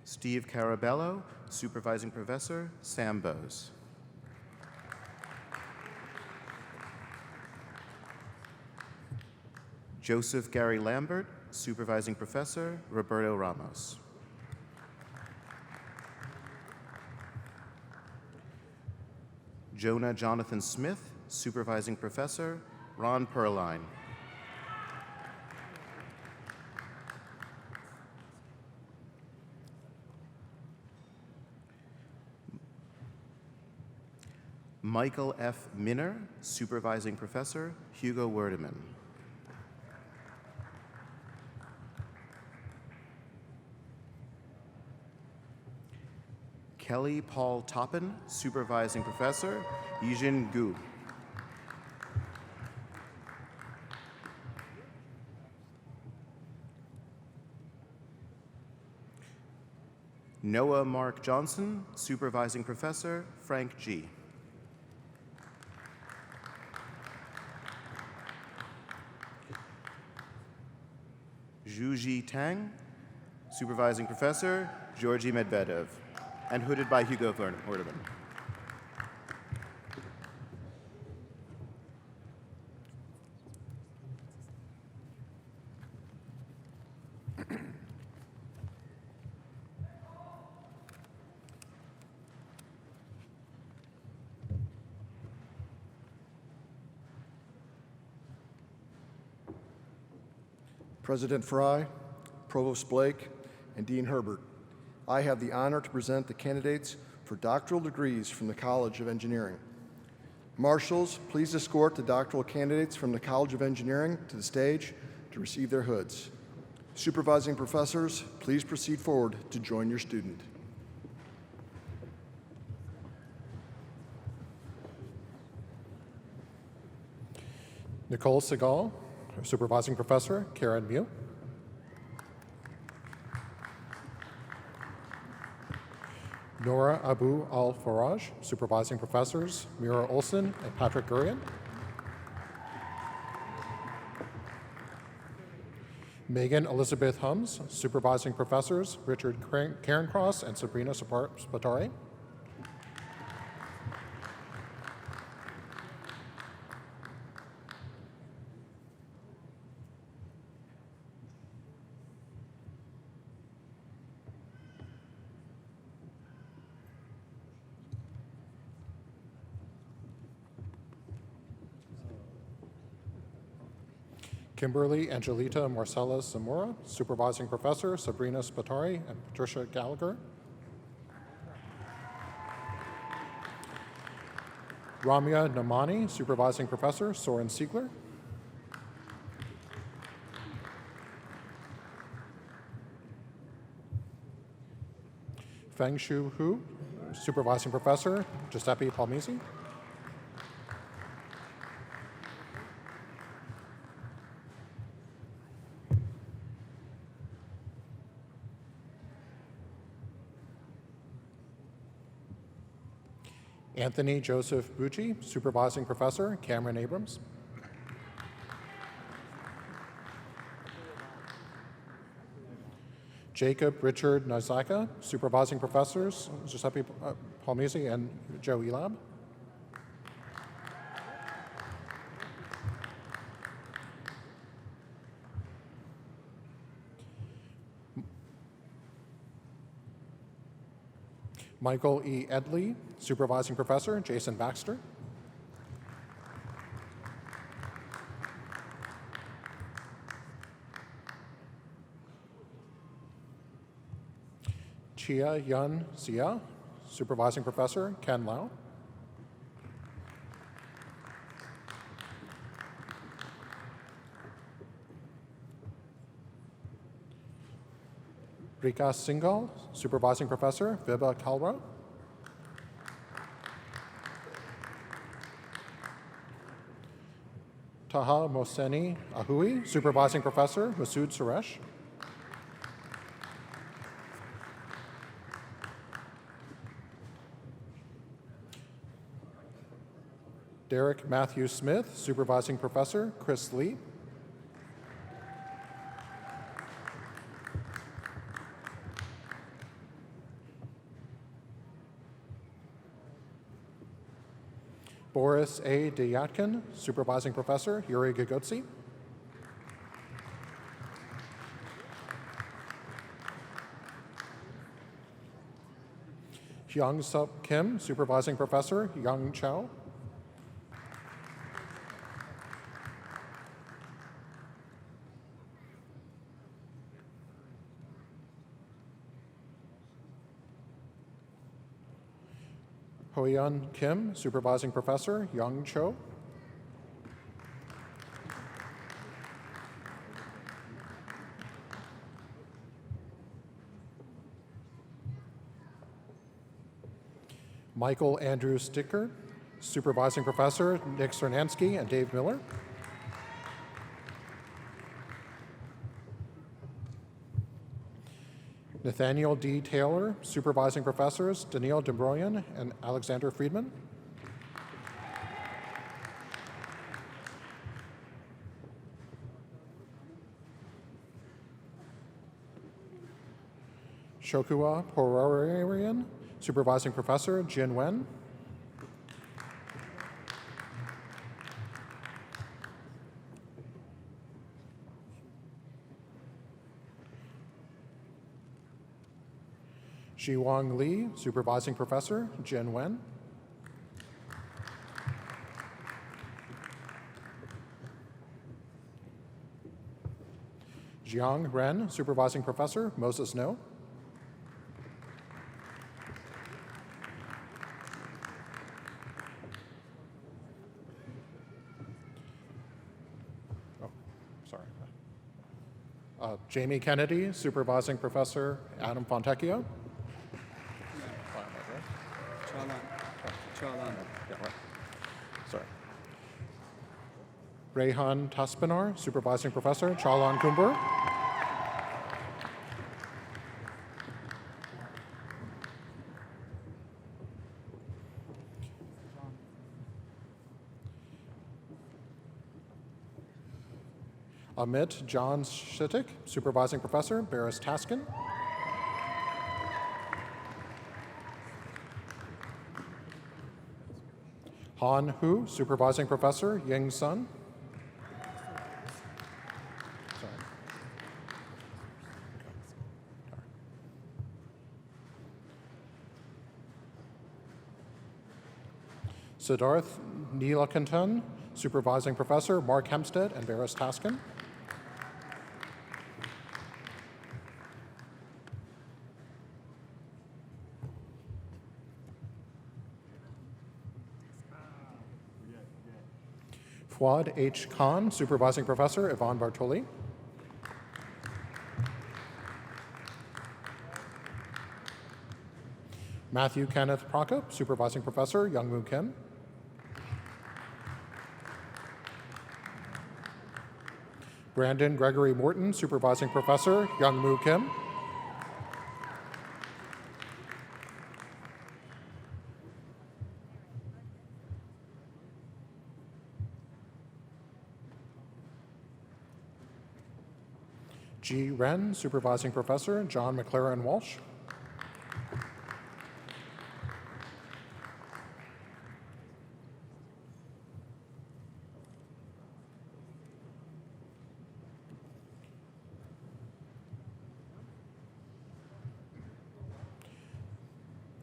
Speaker 15: Steve Carabello, Supervising Professor Sam Bowes. Joseph Gary Lambert, Supervising Professor Roberto Ramos. Jonah Jonathan Smith, Supervising Professor Ron Perline. Michael F. Minner, Supervising Professor Hugo Werdeman. Kelly Paul Toppin, Supervising Professor Yijin Gu. Noah Mark Johnson, Supervising Professor Frank G. Zhuji Tang, Supervising Professor Georgy Medvedev, and hooded by Hugo Werdeman.
Speaker 16: President Fry, Provost Blake, and Dean Herbert, I have the honor to present the candidates for doctoral degrees from the College of Engineering. Marshals, please escort the doctoral candidates from the College of Engineering to the stage to receive their hoods. Supervising professors, please proceed forward to join your student.
Speaker 17: Nicole Segal, Supervising Professor, Karen Mew. Nora Abu Al-Faraj, Supervising Professors, Mira Olson and Patrick Gurian. Megan Elizabeth Hums, Supervising Professors, Richard Cairncross and Sabrina Spatore. Kimberly Angelita Marcella Zamora, Supervising Professor, Sabrina Spatari and Patricia Gallagher. Ramya Namani, Supervising Professor, Soren Siegler. Feng Shu Hu, Supervising Professor, Giuseppe Palmisi. Anthony Joseph Bucci, Supervising Professor, Cameron Abrams. Jacob Richard Nozaka, Supervising Professors, Giuseppe Palmisi and Joe Elab. Michael E. Edley, Supervising Professor, Jason Baxter. Chia Yun Xia, Supervising Professor, Ken Lau. Rika Singhal, Supervising Professor, Vibha Kalra. Taha Mohseni Ahui, Supervising Professor, Masood Suresh. Derek Matthew Smith, Supervising Professor, Chris Lee. Boris A. Dyatkin, Supervising Professor, Yuri Gagotsi. Hyung Sup Kim, Supervising Professor, Young Chow. Hoyeon Kim, Supervising Professor, Young Cho. Michael Andrew Sticker, Supervising Professor, Nick Cernansky and Dave Miller. Nathaniel D. Taylor, Supervising Professors, Daniel DeBroyan and Alexander Friedman. Shokua Pororian, Supervising Professor, Jin Wen. Jiwang Li, Supervising Professor, Jen Wen. Jiang Ren, Supervising Professor, Moses No. Oh, sorry. Jamie Kennedy, Supervising Professor Adam Fontecchio.
Speaker 5: Sorry.
Speaker 17: Rehan Taspinar, Supervising Professor Chalan Kumber. Amit John Shittik, Supervising Professor Barris Taskin. Han Hu, Supervising Professor Ying Sun. Siddharth Neelakantan, Supervising Professor Mark Hempstead and Barris Taskin. Fuad H. Khan, Supervising Professor Yvonne Bartoli. Matthew Kenneth Prokop, Supervising Professor Youngmoo Kim. Brandon Gregory Morton, Supervising Professor Youngmoo Kim. G. Wren, Supervising Professor John McLaren Walsh.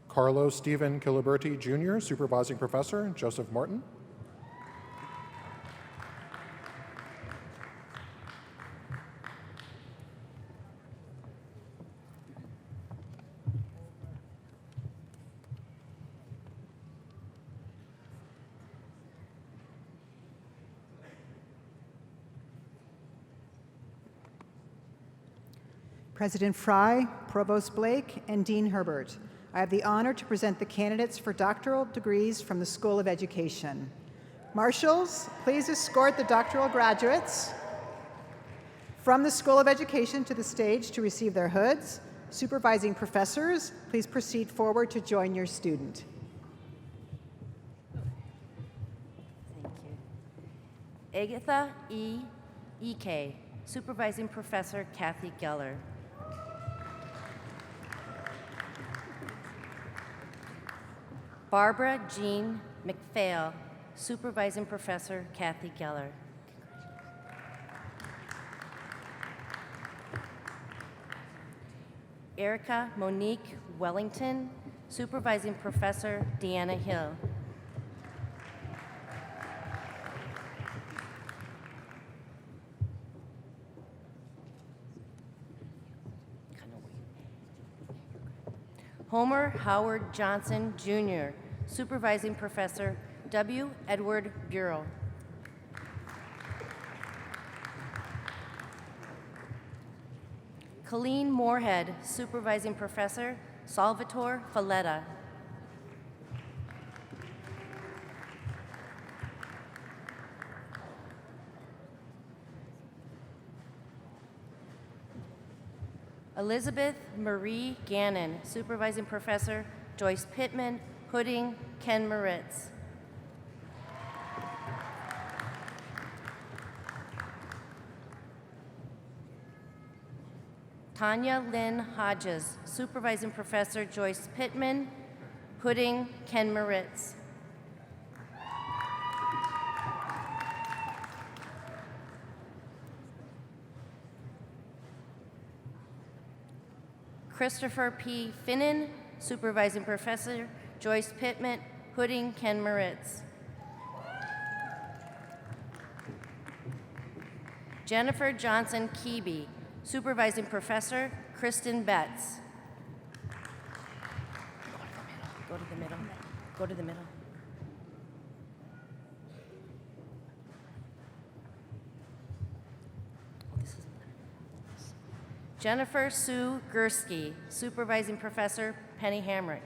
Speaker 17: Carlos Stephen Kiliberti Jr., Supervising Professor Joseph Martin.
Speaker 18: President Fry, Provost Blake, and Dean Herbert, I have the honor to present the candidates for doctoral degrees from the School of Education. Marshals, please escort the doctoral graduates from the School of Education to the stage to receive their hoods. Supervising professors, please proceed forward to join your student.
Speaker 19: Thank you. Agatha E. E.K., Supervising Professor Kathy Geller. Barbara Jean McPhail, Supervising Professor Kathy Geller. Erica Monique Wellington, Supervising Professor Deanna Hill. Homer Howard Johnson, Jr., Supervising Professor W. Edward Bureau. Colleen Moorhead, Supervising Professor Salvatore Falletta. Elizabeth Marie Gannon, Supervising Professor Joyce Pittman, Hooding, Ken Moritz. Tanya Lynn Hodges, Supervising Professor Joyce Pittman, Hooding, Ken Moritz. Christopher P. Finnan, Supervising Professor Joyce Pittman, Hooding, Ken Moritz. Jennifer Johnson Keeby, Supervising Professor Kristen Betts. Go to the middle. Go to the middle. Oh, this is Jennifer Sue Gursky, Supervising Professor, Penny Hamrick.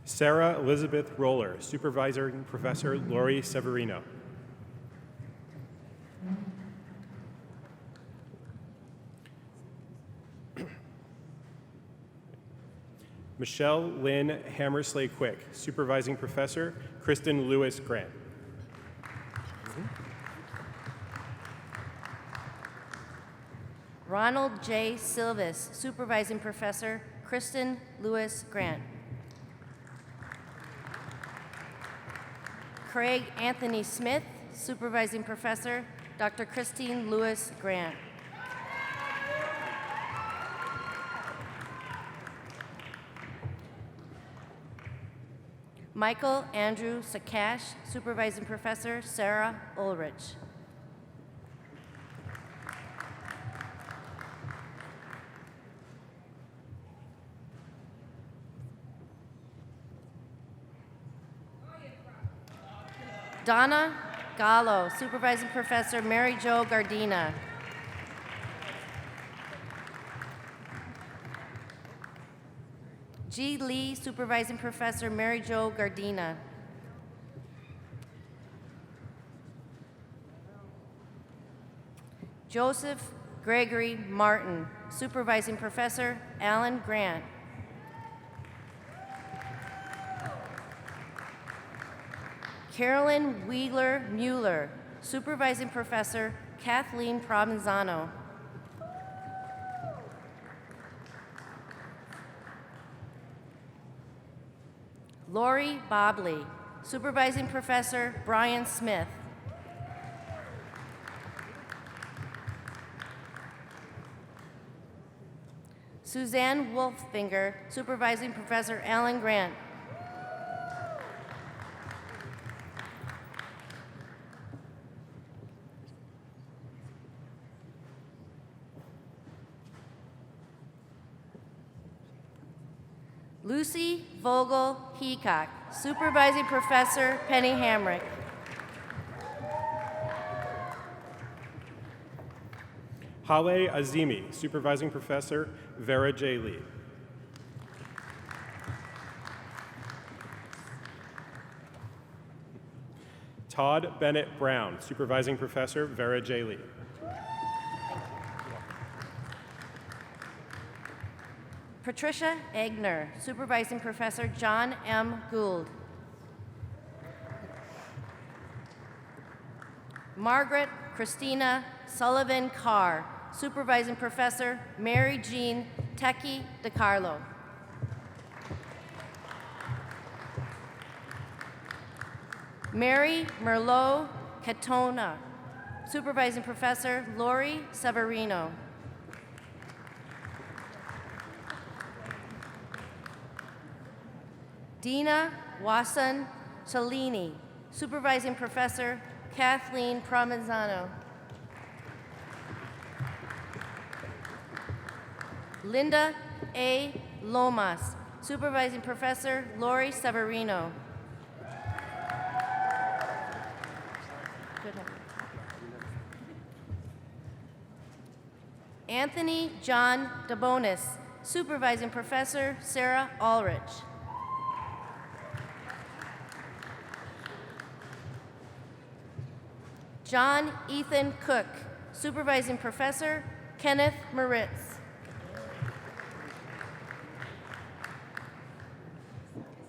Speaker 6: Sarah Elizabeth Roller, Supervising Professor, Lori Severino. Michelle Lynn Hammersley Quick, Supervising Professor, Kristen Lewis Grant.
Speaker 19: Ronald J. Silvis, Supervising Professor, Kristen Lewis Grant. Craig Anthony Smith, Supervising Professor, Dr. Christine Lewis Grant. Michael Andrew Sakash, Supervising Professor, Sarah Ulrich. Donna Gallo, Supervising Professor, Mary Jo Gardina. G. Lee, Supervising Professor, Mary Jo Gardina. Joseph Gregory Martin, Supervising Professor, Alan Grant. Carolyn Wheeler Mueller, Supervising Professor, Kathleen Provenzano. Lori Bobley, Supervising Professor, Brian Smith. Suzanne Wolfinger, Supervising Professor, Alan Grant. Lucy Vogel Heacock, Supervising Professor, Penny Hamrick.
Speaker 6: Hale Azimi, Supervising Professor, Vera J. Lee. Todd Bennett Brown, Supervising Professor, Vera J. Lee.
Speaker 19: Patricia Egner, Supervising Professor, John M. Gould. Margaret Christina Sullivan Carr, Supervising Professor, Mary Jean Tecchi DiCarlo. Mary Merlot Catona, Supervising Professor, Lori Severino. Dina Wasson Cellini, Supervising Professor, Kathleen Provenzano. Linda A. Lomas, Supervising Professor, Lori Severino. Anthony John DeBonis, Supervising Professor, Sarah Ulrich. John Ethan Cook, Supervising Professor, Kenneth Moritz.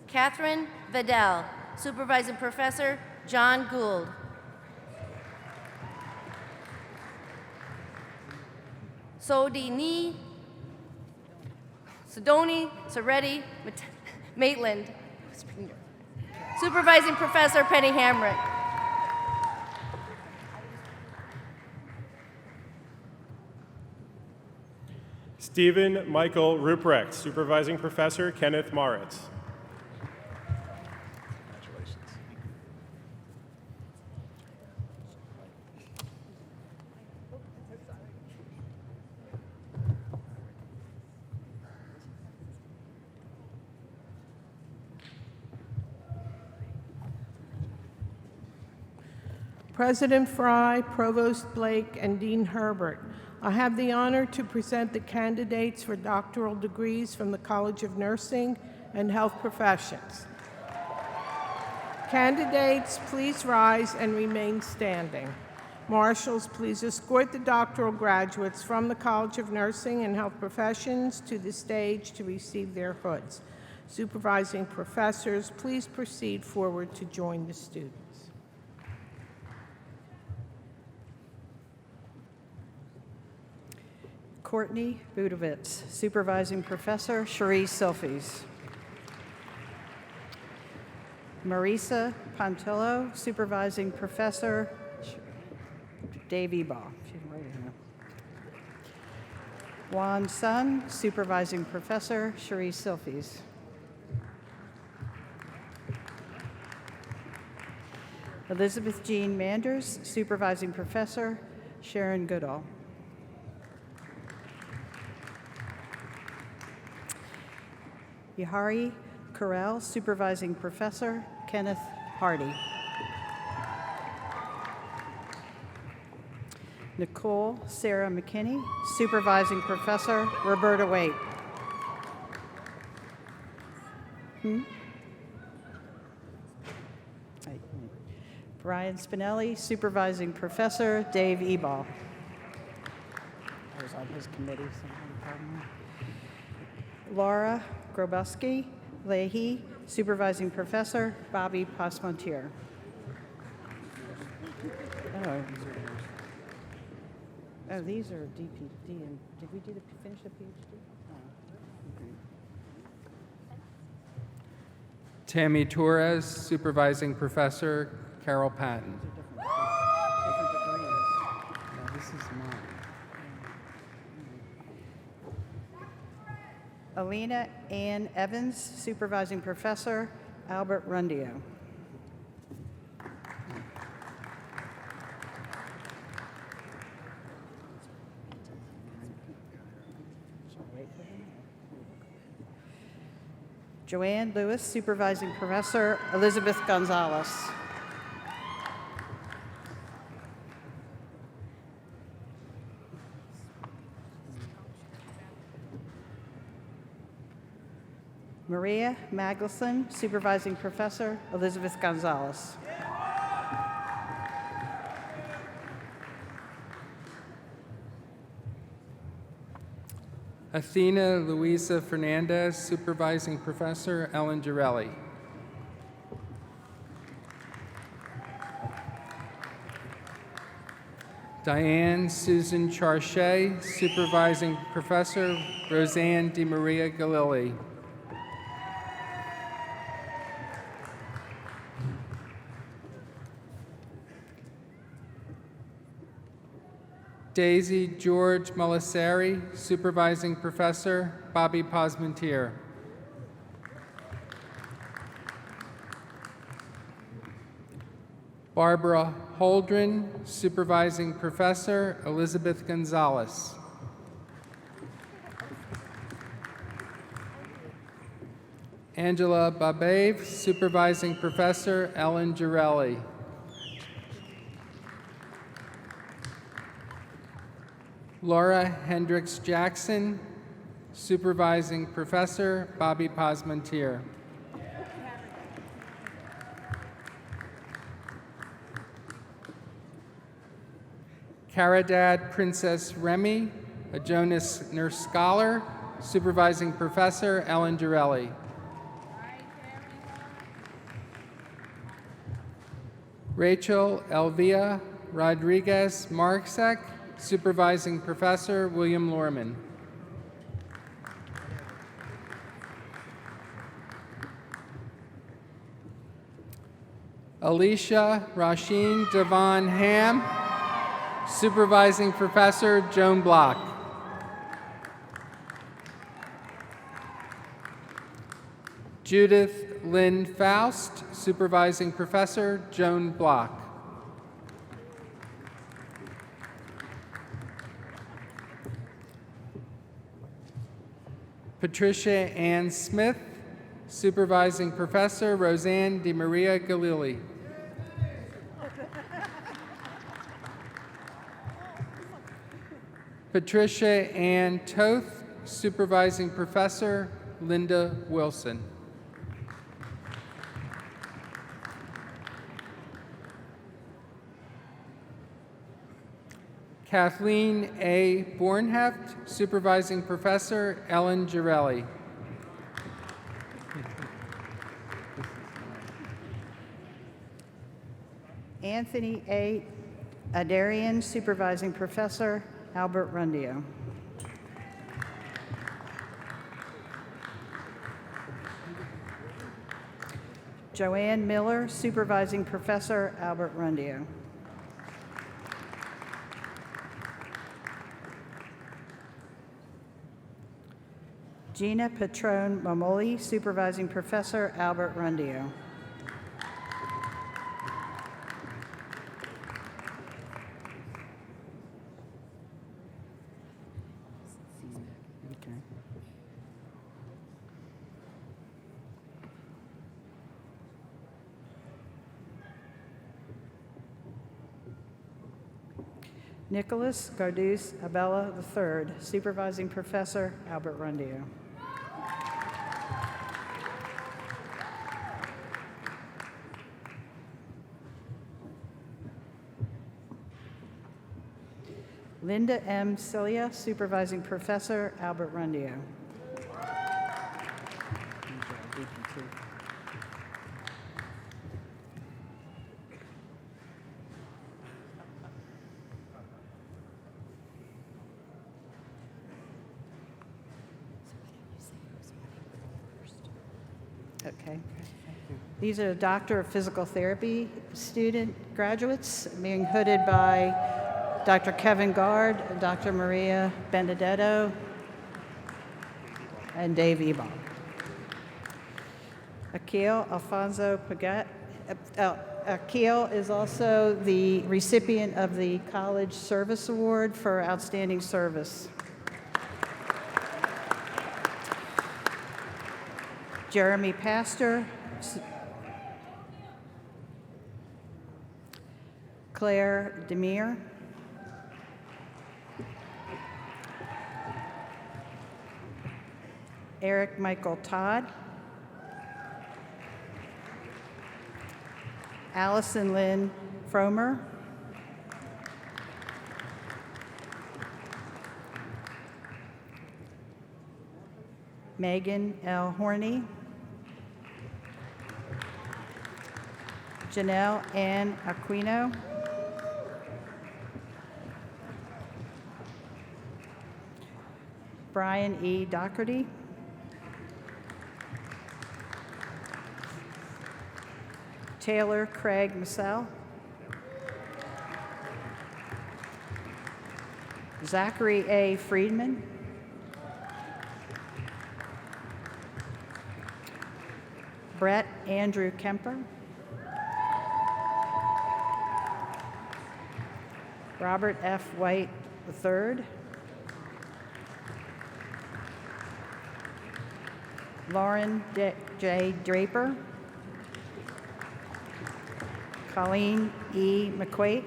Speaker 19: Catherine Vidal, Supervising Professor, John Gould. Sidoni Soretti Maitland, Supervising Professor, Penny Hamrick.
Speaker 6: Stephen Michael Ruprecht, Supervising Professor, Kenneth Moritz.
Speaker 20: President Fry, Provost Blake, and Dean Herbert, I have the honor to present the candidates for doctoral degrees from the College of Nursing and Health Professions. Candidates, please rise and remain standing. Marshals, please escort the doctoral graduates from the College of Nursing and Health Professions to the stage to receive their hoods. Supervising professors, please proceed forward to join the students.
Speaker 18: Courtney Budovitz, Supervising Professor, Cherie Silfies. Marisa Pontillo, Supervising Professor, Dave Ebaugh. Juan Sun, Supervising Professor, Cherie Silfies. Elizabeth Jean Manders, Supervising Professor, Sharon Goodall. Yahari Carell, Supervising Professor, Kenneth Hardy. Nicole Sarah McKinney, Supervising Professor, Roberta Waite. Brian Spinelli, Supervising Professor, Dave Ebaugh. I was on his committee, so pardon me. Laura Grobowski Leahy, Supervising Professor, Bobby Pasmontier. Oh, these are DPD. And did we finish the PhD?
Speaker 2: Tammy Torres, Supervising Professor, Carol Patton.
Speaker 18: Different degrees. No, this is mine. Alina Ann Evans, Supervising Professor, Albert Rundio. Joanne Lewis, Supervising Professor, Elizabeth Gonzalez. Maria Magnuson, Supervising Professor, Elizabeth Gonzalez.
Speaker 2: Athena Luisa Fernandez, Supervising Professor, Ellen Girelli. Diane Susan Charchet, Supervising Professor, Roseanne DiMaria Galili. Daisy George Molisari, Supervising Professor, Bobby Pasmontier. Barbara Holdren, Supervising Professor, Elizabeth Gonzalez. Angela Babave, Supervising Professor, Ellen Girelli. Laura Hendricks Jackson, Supervising Professor, Bobby Pasmontier. Caridad Princess Remy, a Jonas Nurse Scholar, Supervising Professor, Ellen Girelli. Rachel Elvia Rodriguez Marksek, Supervising Professor, William Lorman. Alicia Rasheen Devon Ham, Supervising Professor, Joan Block. Judith Lynn Faust, Supervising Professor, Joan Block. Patricia Ann Smith, Supervising Professor, Roseanne DiMaria Galili.
Speaker 21: Patricia Ann Toth, Supervising Professor Linda Wilson. Kathleen A. Bornheft, Supervising Professor Ellen Girelli.
Speaker 22: Anthony A. Adarian, Supervising Professor Albert Rundio. Joanne Miller, Supervising Professor Albert Rundio. Gina Patron Momoli, Supervising Professor Albert Rundio. Nicholas Gardus Abella III, Supervising Professor Albert Rundio. Linda M. Cilia, Supervising Professor Albert Rundio. Okay. These are Doctor of Physical Therapy student graduates being hooded by Dr. Kevin Gard, Dr. Maria Benedetto, and Dave Ebon. Akil Alfonso Pagat. Akil is also the recipient of the College Service Award for Outstanding Service. Jeremy Pastor, Claire Demir, Eric Michael Todd, Allison Lynn Fromer, Megan L. Horney, Janelle Ann Aquino, Brian E. Doherty, Taylor Craig Massell, Zachary A. Friedman, Brett Andrew Kemper, Robert F. White III, Lauren J. Draper, Colleen E. McQuaid,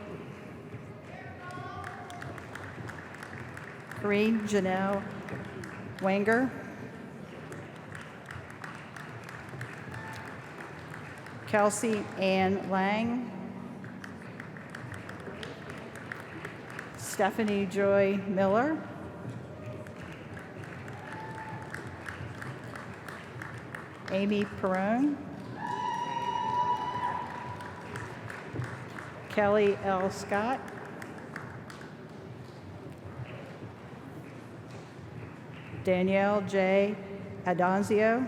Speaker 22: Corinne Janelle Wenger, Kelsey Ann Lang, Stephanie Joy Miller, Amy Perrone, Kelly L. Scott, Danielle J. Adonzio,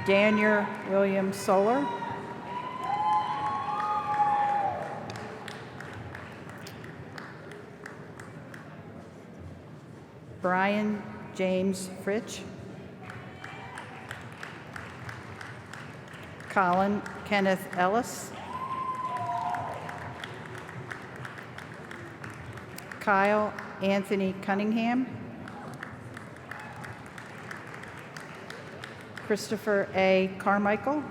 Speaker 22: Daniel William Solar, Brian James Fritsch, Colin Kenneth Ellis, Kyle Anthony Cunningham, Christopher A. Carmichael,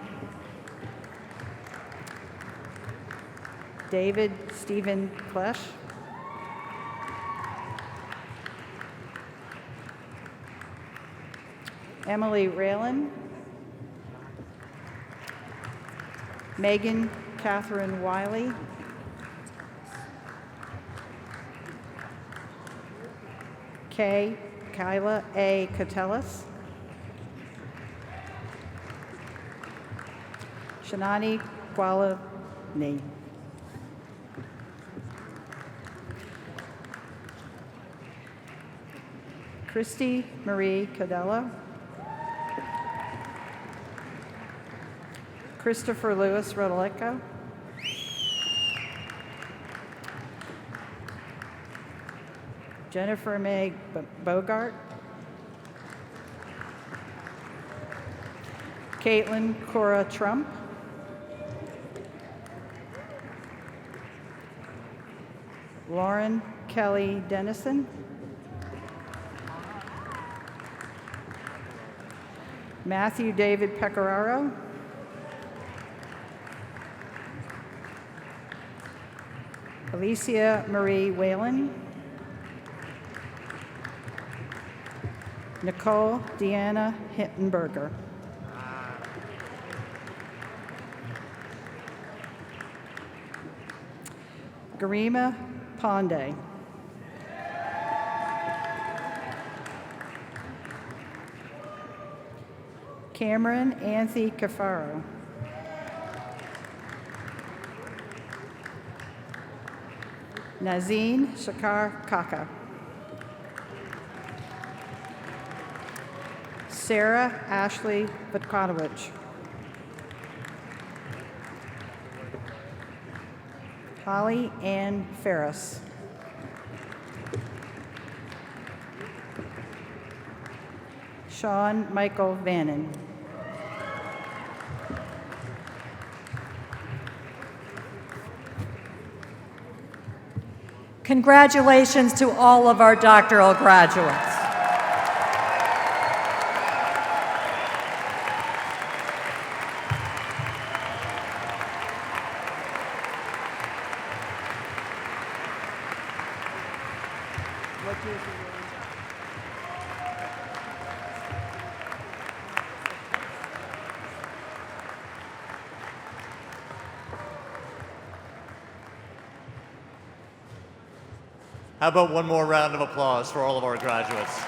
Speaker 22: David Stephen Klesch. Emily Raylan. Megan Catherine Wiley. Kyla A. Catellis. Shanani Gualani. Christy Marie Cadella. Christopher Lewis Rodoleko. Jennifer May Bogart. Caitlin Cora Trump. Lauren Kelly Dennison. Matthew David Pecoraro. Alicia Marie Whalen. Nicole Deanna Hittenberger. Garima Ponde. Cameron Anthony Cafaro. Nazine Shakar Kaka. Sarah Ashley Vitkonowicz. Holly Ann Ferris. Sean Michael Vannon.
Speaker 1: Congratulations to all of our doctoral graduates.
Speaker 4: How about one more round of applause for all of our graduates?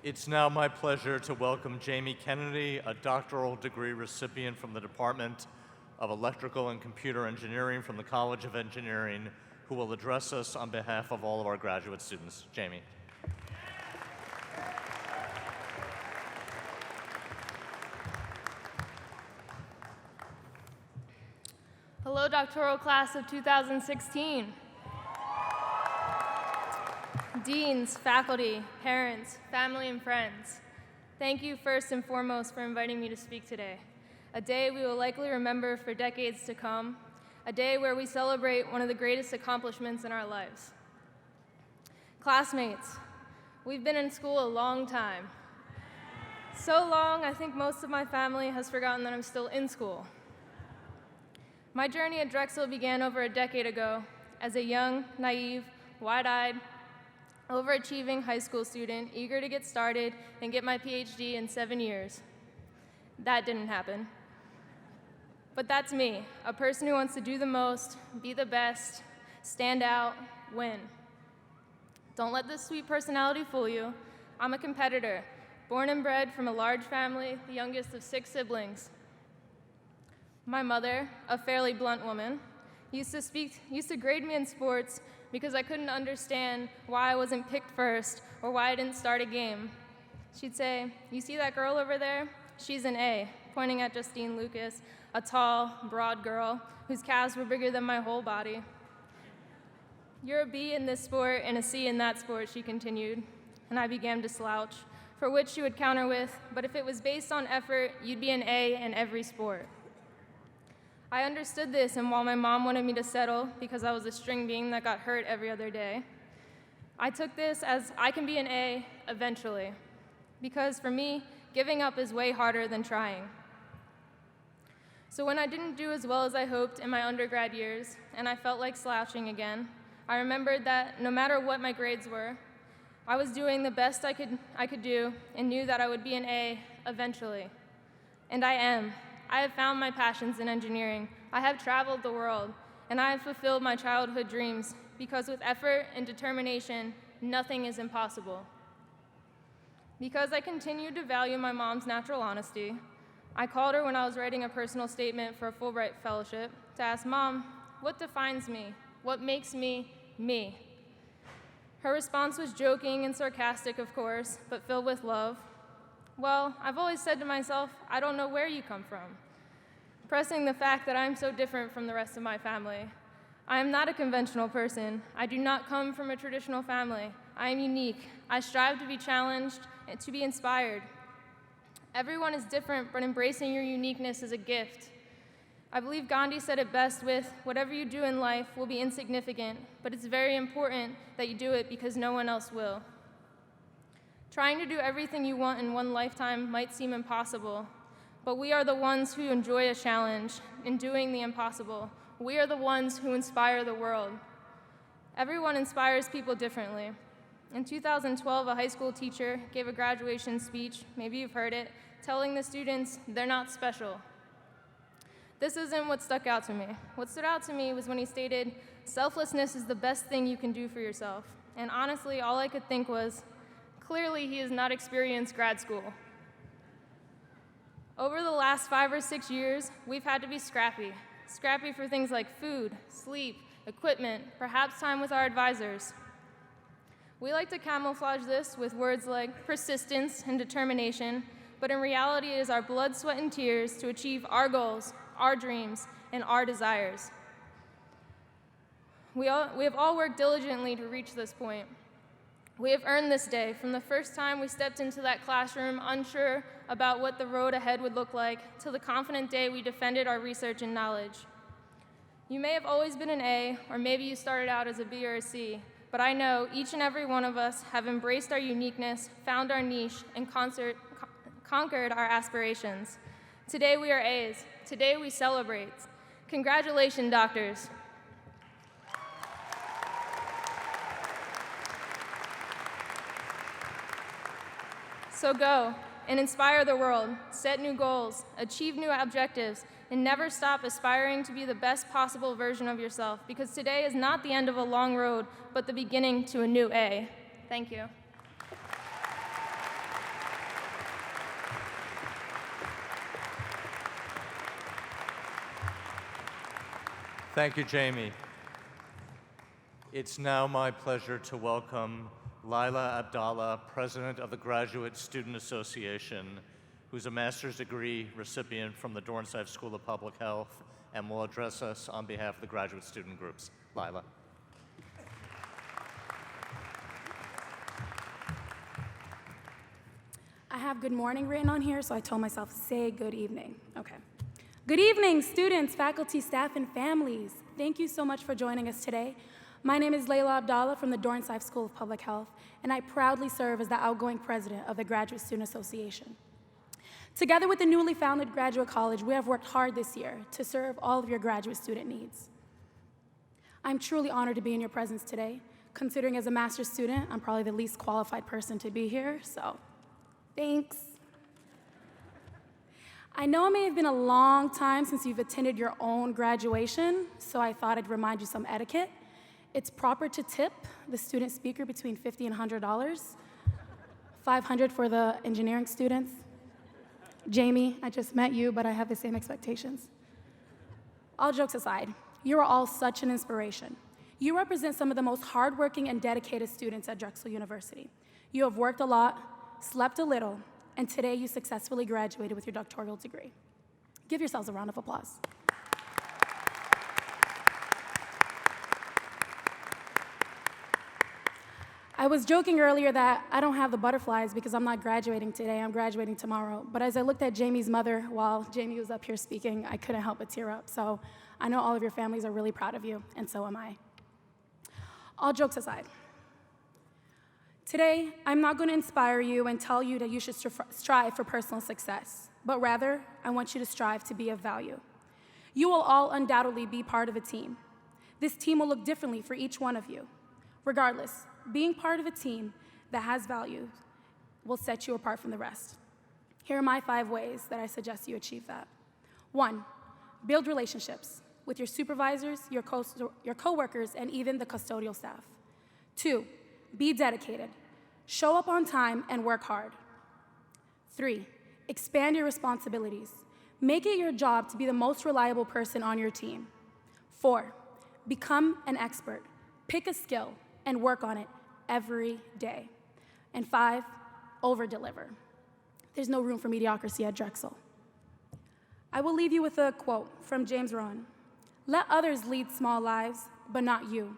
Speaker 4: It's now my pleasure to welcome Jamie Kennedy, a doctoral degree recipient from the Department of Electrical and Computer Engineering from the College of Engineering, who will address us on behalf of all of our graduate students. Jamie.
Speaker 3: Hello, doctoral class of 2016. Deans, faculty, parents, family, and friends, thank you first and foremost for inviting me to speak today. A day we will likely remember for decades to come, a day where we celebrate one of the greatest accomplishments in our lives. Classmates, we've been in school a long time. So long, I think most of my family has forgotten that I'm still in school. My journey at Drexel began over a decade ago as a young, naive, wide-eyed, overachieving high school student eager to get started and get my PhD in 7 years. That didn't happen. But that's me, a person who wants to do the most, be the best, stand out, win. Don't let this sweet personality fool you. I'm a competitor, born and bred from a large family, the youngest of 6 siblings. My mother, a fairly blunt woman, used to grade me in sports because I couldn't understand why I wasn't picked first or why I didn't start a game. She'd say, "You see that girl over there? She's an A," pointing at Justine Lucas, a tall, broad girl whose calves were bigger than my whole body. "You're a B in this sport and a C in that sport," she continued, and I began to slouch, for which she would counter with, "But if it was based on effort, you'd be an A in every sport." I understood this, and while my mom wanted me to settle because I was a string bean that got hurt every other day, I took this as I can be an A eventually, because for me, giving up is way harder than trying. So when I didn't do as well as I hoped in my undergrad years, and I felt like slouching again, I remembered that no matter what my grades were, I was doing the best I could do and knew that I would be an A eventually. And I am. I have found my passions in engineering. I have traveled the world, and I have fulfilled my childhood dreams because with effort and determination, nothing is impossible. Because I continued to value my mom's natural honesty, I called her when I was writing a personal statement for a Fulbright fellowship to ask, Mom, what defines me? What makes me, me? Her response was joking and sarcastic, of course, but filled with love. Well, I've always said to myself, I don't know where you come from, pressing the fact that I'm so different from the rest of my family. I am not a conventional person. I do not come from a traditional family. I am unique. I strive to be challenged and to be inspired. Everyone is different, but embracing your uniqueness is a gift. I believe Gandhi said it best with, whatever you do in life will be insignificant, but it's very important that you do it because no one else will. Trying to do everything you want in one lifetime might seem impossible, but we are the ones who enjoy a challenge in doing the impossible. We are the ones who inspire the world. Everyone inspires people differently. In 2012, a high school teacher gave a graduation speech, maybe you've heard it, telling the students they're not special. This isn't what stuck out to me. What stood out to me was when he stated, selflessness is the best thing you can do for yourself. And honestly, all I could think was, clearly he has not experienced grad school. Over the last 5 or 6 years, we've had to be scrappy. Scrappy for things like food, sleep, equipment, perhaps time with our advisors. We like to camouflage this with words like persistence and determination, but in reality it is our blood, sweat, and tears to achieve our goals, our dreams, and our desires. We have all worked diligently to reach this point. We have earned this day from the first time we stepped into that classroom unsure about what the road ahead would look like, till the confident day we defended our research and knowledge. You may have always been an A, or maybe you started out as a B or a C, but I know each and every one of us have embraced our uniqueness, found our niche, and conquered our aspirations. Today we are A's. Today we celebrate. Congratulations, doctors. So go and inspire the world, set new goals, achieve new objectives, and never stop aspiring to be the best possible version of yourself, because today is not the end of a long road, but the beginning to a new A. Thank you.
Speaker 4: Thank you, Jamie. It's now my pleasure to welcome Laila Abdallah, President of the Graduate Student Association, who's a master's degree recipient from the Dornsife School of Public Health and will address us on behalf of the graduate student groups. Laila.
Speaker 7: I have good morning written on here, so I told myself, say good evening. Okay. Good evening, students, faculty, staff, and families. Thank you so much for joining us today. My name is Laila Abdallah from the Dornsife School of Public Health, and I proudly serve as the outgoing president of the Graduate Student Association. Together with the newly founded Graduate College, we have worked hard this year to serve all of your graduate student needs. I'm truly honored to be in your presence today. Considering as a master's student, I'm probably the least qualified person to be here, so thanks. I know it may have been a long time since you've attended your own graduation, so I thought I'd remind you some etiquette. It's proper to tip the student speaker between $50 and $100, $500 for the engineering students. Jamie, I just met you, but I have the same expectations. All jokes aside, you are all such an inspiration. You represent some of the most hardworking and dedicated students at Drexel University. You have worked a lot, slept a little, and today you successfully graduated with your doctoral degree. Give yourselves a round of applause. I was joking earlier that I don't have the butterflies because I'm not graduating today, I'm graduating tomorrow. But as I looked at Jamie's mother while Jamie was up here speaking, I couldn't help but tear up. So I know all of your families are really proud of you, and so am I. All jokes aside, today I'm not going to inspire you and tell you that you should strive for personal success, but rather I want you to strive to be of value. You will all undoubtedly be part of a team. This team will look differently for each one of you. Regardless, being part of a team that has value will set you apart from the rest. Here are my 5 ways that I suggest you achieve that. 1, build relationships with your supervisors, your coworkers, and even the custodial staff. 2, be dedicated. Show up on time and work hard. 3, expand your responsibilities. Make it your job to be the most reliable person on your team. 4, become an expert. Pick a skill and work on it every day. And 5, over-deliver. There's no room for mediocrity at Drexel. I will leave you with a quote from James Rowan. Let others lead small lives, but not you.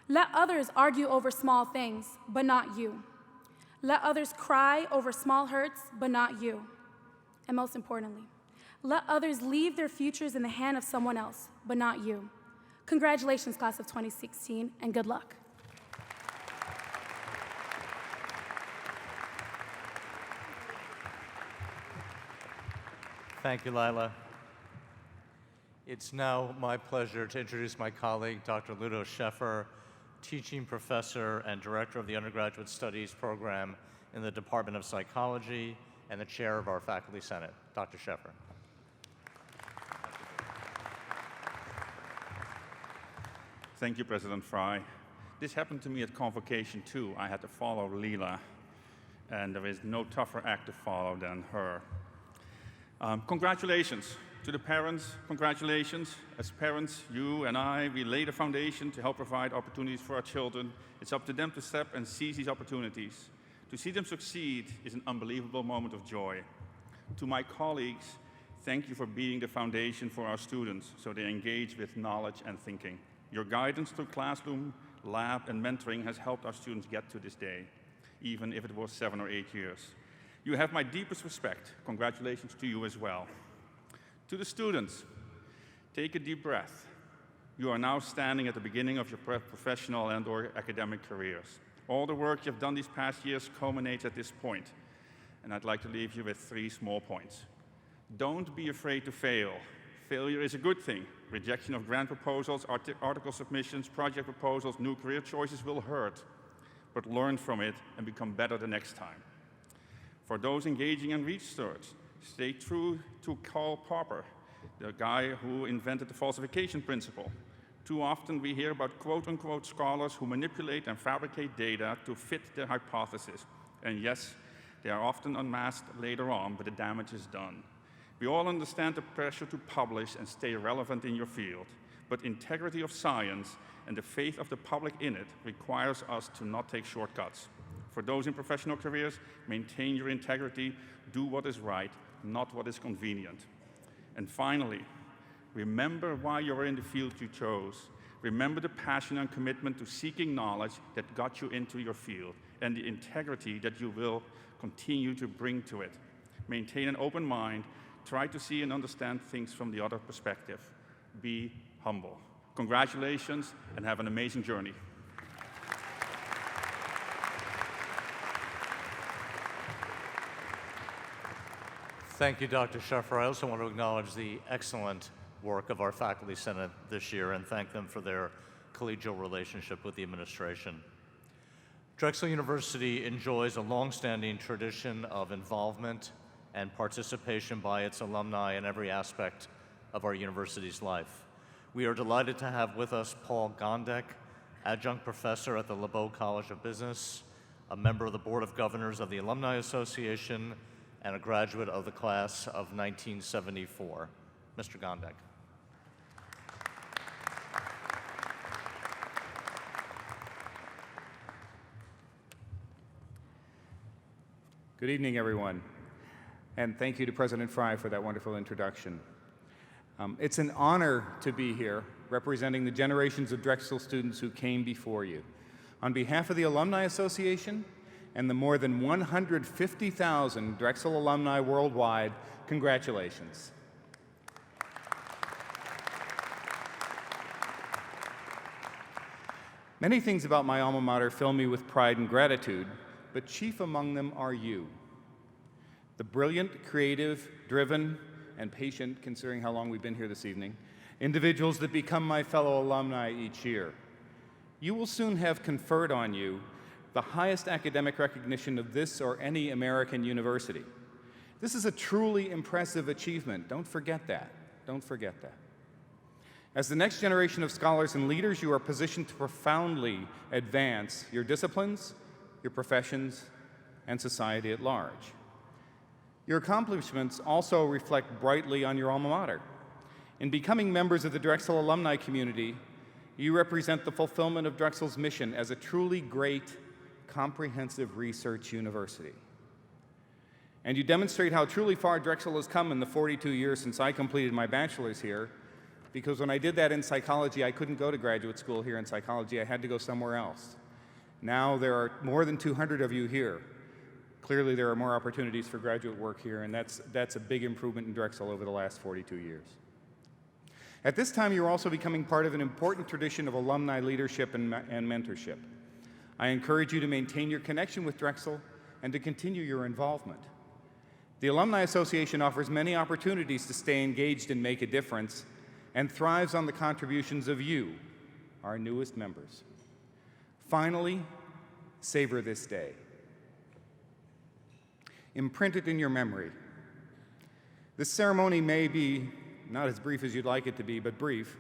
Speaker 7: Let others argue over small things, but not you. Let others cry over small hurts, but not you. And most importantly, let others leave their futures in the hand of someone else, but not you. Congratulations, class of 2016, and good luck.
Speaker 4: Thank you, Lila. It's now my pleasure to introduce my colleague, Dr. Ludo Scheffer, teaching professor and director of the Undergraduate Studies program in the Department of Psychology and the chair of our Faculty Senate. Dr. Scheffer.
Speaker 8: Thank you, President Fry. This happened to me at convocation too. I had to follow Leela, and there is no tougher act to follow than her. Congratulations to the parents. Congratulations. As parents, you and I, we lay the foundation to help provide opportunities for our children. It's up to them to step and seize these opportunities. To see them succeed is an unbelievable moment of joy. To my colleagues, thank you for being the foundation for our students so they engage with knowledge and thinking. Your guidance through classroom, lab, and mentoring has helped our students get to this day, even if it was 7 or 8 years. You have my deepest respect. Congratulations to you as well. To the students, take a deep breath. You are now standing at the beginning of your professional and/or academic careers. All the work you've done these past years culminates at this point, and I'd like to leave you with 3 small points. Don't be afraid to fail. Failure is a good thing. Rejection of grant proposals, article submissions, project proposals, new career choices will hurt, but learn from it and become better the next time. For those engaging in research, stay true to Karl Popper, the guy who invented the falsification principle. Too often we hear about quote-unquote scholars who manipulate and fabricate data to fit their hypothesis. And yes, they are often unmasked later on, but the damage is done. We all understand the pressure to publish and stay relevant in your field, but integrity of science and the faith of the public in it requires us to not take shortcuts. For those in professional careers, maintain your integrity, do what is right, not what is convenient. And finally, remember why you're in the field you chose. Remember the passion and commitment to seeking knowledge that got you into your field, and the integrity that you will continue to bring to it. Maintain an open mind, try to see and understand things from the other perspective. Be humble. Congratulations, and have an amazing journey.
Speaker 4: Thank you, Dr. Scheffer. I also want to acknowledge the excellent work of our Faculty Senate this year and thank them for their collegial relationship with the administration. Drexel University enjoys a long-standing tradition of involvement and participation by its alumni in every aspect of our university's life. We are delighted to have with us Paul Gondek, adjunct professor at the LeBeau College of Business, a member of the Board of Governors of the Alumni Association, and a graduate of the class of 1974. Mr. Gondek.
Speaker 9: Good evening, everyone. And thank you to President Fry for that wonderful introduction. It's an honor to be here representing the generations of Drexel students who came before you, On behalf of the Alumni Association and the more than 150,000 Drexel alumni worldwide, congratulations. Many things about my alma mater fill me with pride and gratitude, but chief among them are you. The brilliant, creative, driven, and patient, considering how long we've been here this evening, individuals that become my fellow alumni each year. You will soon have conferred on you the highest academic recognition of this or any American university. This is a truly impressive achievement. Don't forget that. Don't forget that. As the next generation of scholars and leaders, you are positioned to profoundly advance your disciplines, your professions, and society at large. Your accomplishments also reflect brightly on your alma mater. In becoming members of the Drexel alumni community, you represent the fulfillment of Drexel's mission as a truly great, comprehensive research university. And you demonstrate how truly far Drexel has come in the 42 years since I completed my bachelor's here, because when I did that in psychology, I couldn't go to graduate school here in psychology. I had to go somewhere else. Now there are more than 200 of you here. Clearly, there are more opportunities for graduate work here, and that's a big improvement in Drexel over the last 42 years. At this time, you're also becoming part of an important tradition of alumni leadership and mentorship. I encourage you to maintain your connection with Drexel and to continue your involvement. The Alumni Association offers many opportunities to stay engaged and make a difference, and thrives on the contributions of you, our newest members. Finally, savor this day. Imprint it in your memory. This ceremony may be not as brief as you'd like it to be, but brief,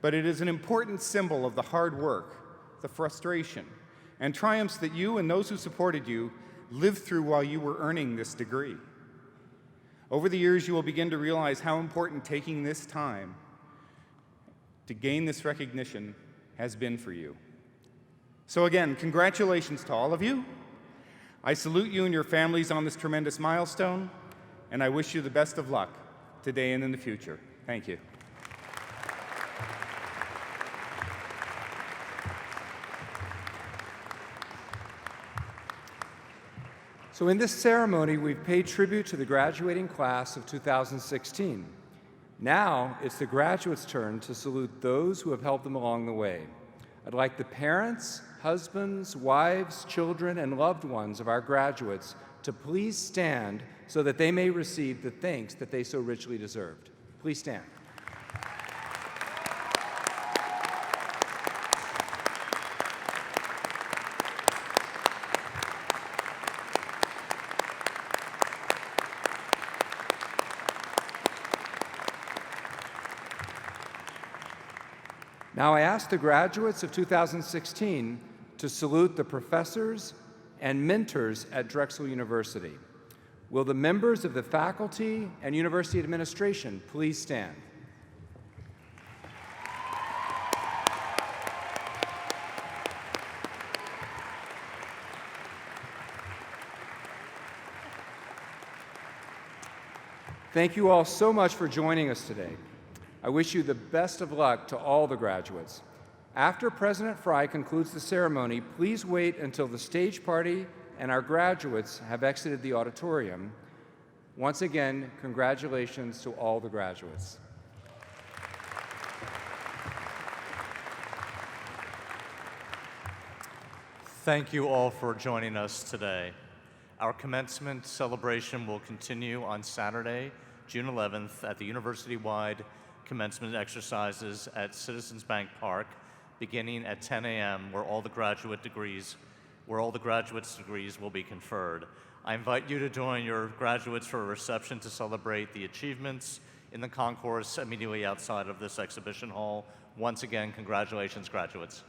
Speaker 9: but it is an important symbol of the hard work, the frustration, and triumphs that you and those who supported you lived through while you were earning this degree. Over the years, you will begin to realize how important taking this time to gain this recognition has been for you. So again, congratulations to all of you. I salute you and your families on this tremendous milestone, and I wish you the best of luck today and in the future. Thank you.
Speaker 2: So in this ceremony, we've paid tribute to the graduating class of 2016. Now it's the graduates' turn to salute those who have helped them along the way. I'd like the parents, husbands, wives, children, and loved ones of our graduates to please stand so that they may receive the thanks that they so richly deserved. Please stand. Now I ask the graduates of 2016 to salute the professors and mentors at Drexel University. Will the members of the faculty and university administration please stand? Thank you all so much for joining us today. I wish you the best of luck to all the graduates. After President Fry concludes the ceremony, please wait until the stage party and our graduates have exited the auditorium. Once again, congratulations to all the graduates.
Speaker 4: Thank you all for joining us today. Our commencement celebration will continue on Saturday, June 11th at the university-wide commencement exercises at Citizens Bank Park, beginning at 10 a.m., where all the graduates' degrees will be conferred. I invite you to join your graduates for a reception to celebrate the achievements in the concourse immediately outside of this exhibition hall. Once again, congratulations, graduates.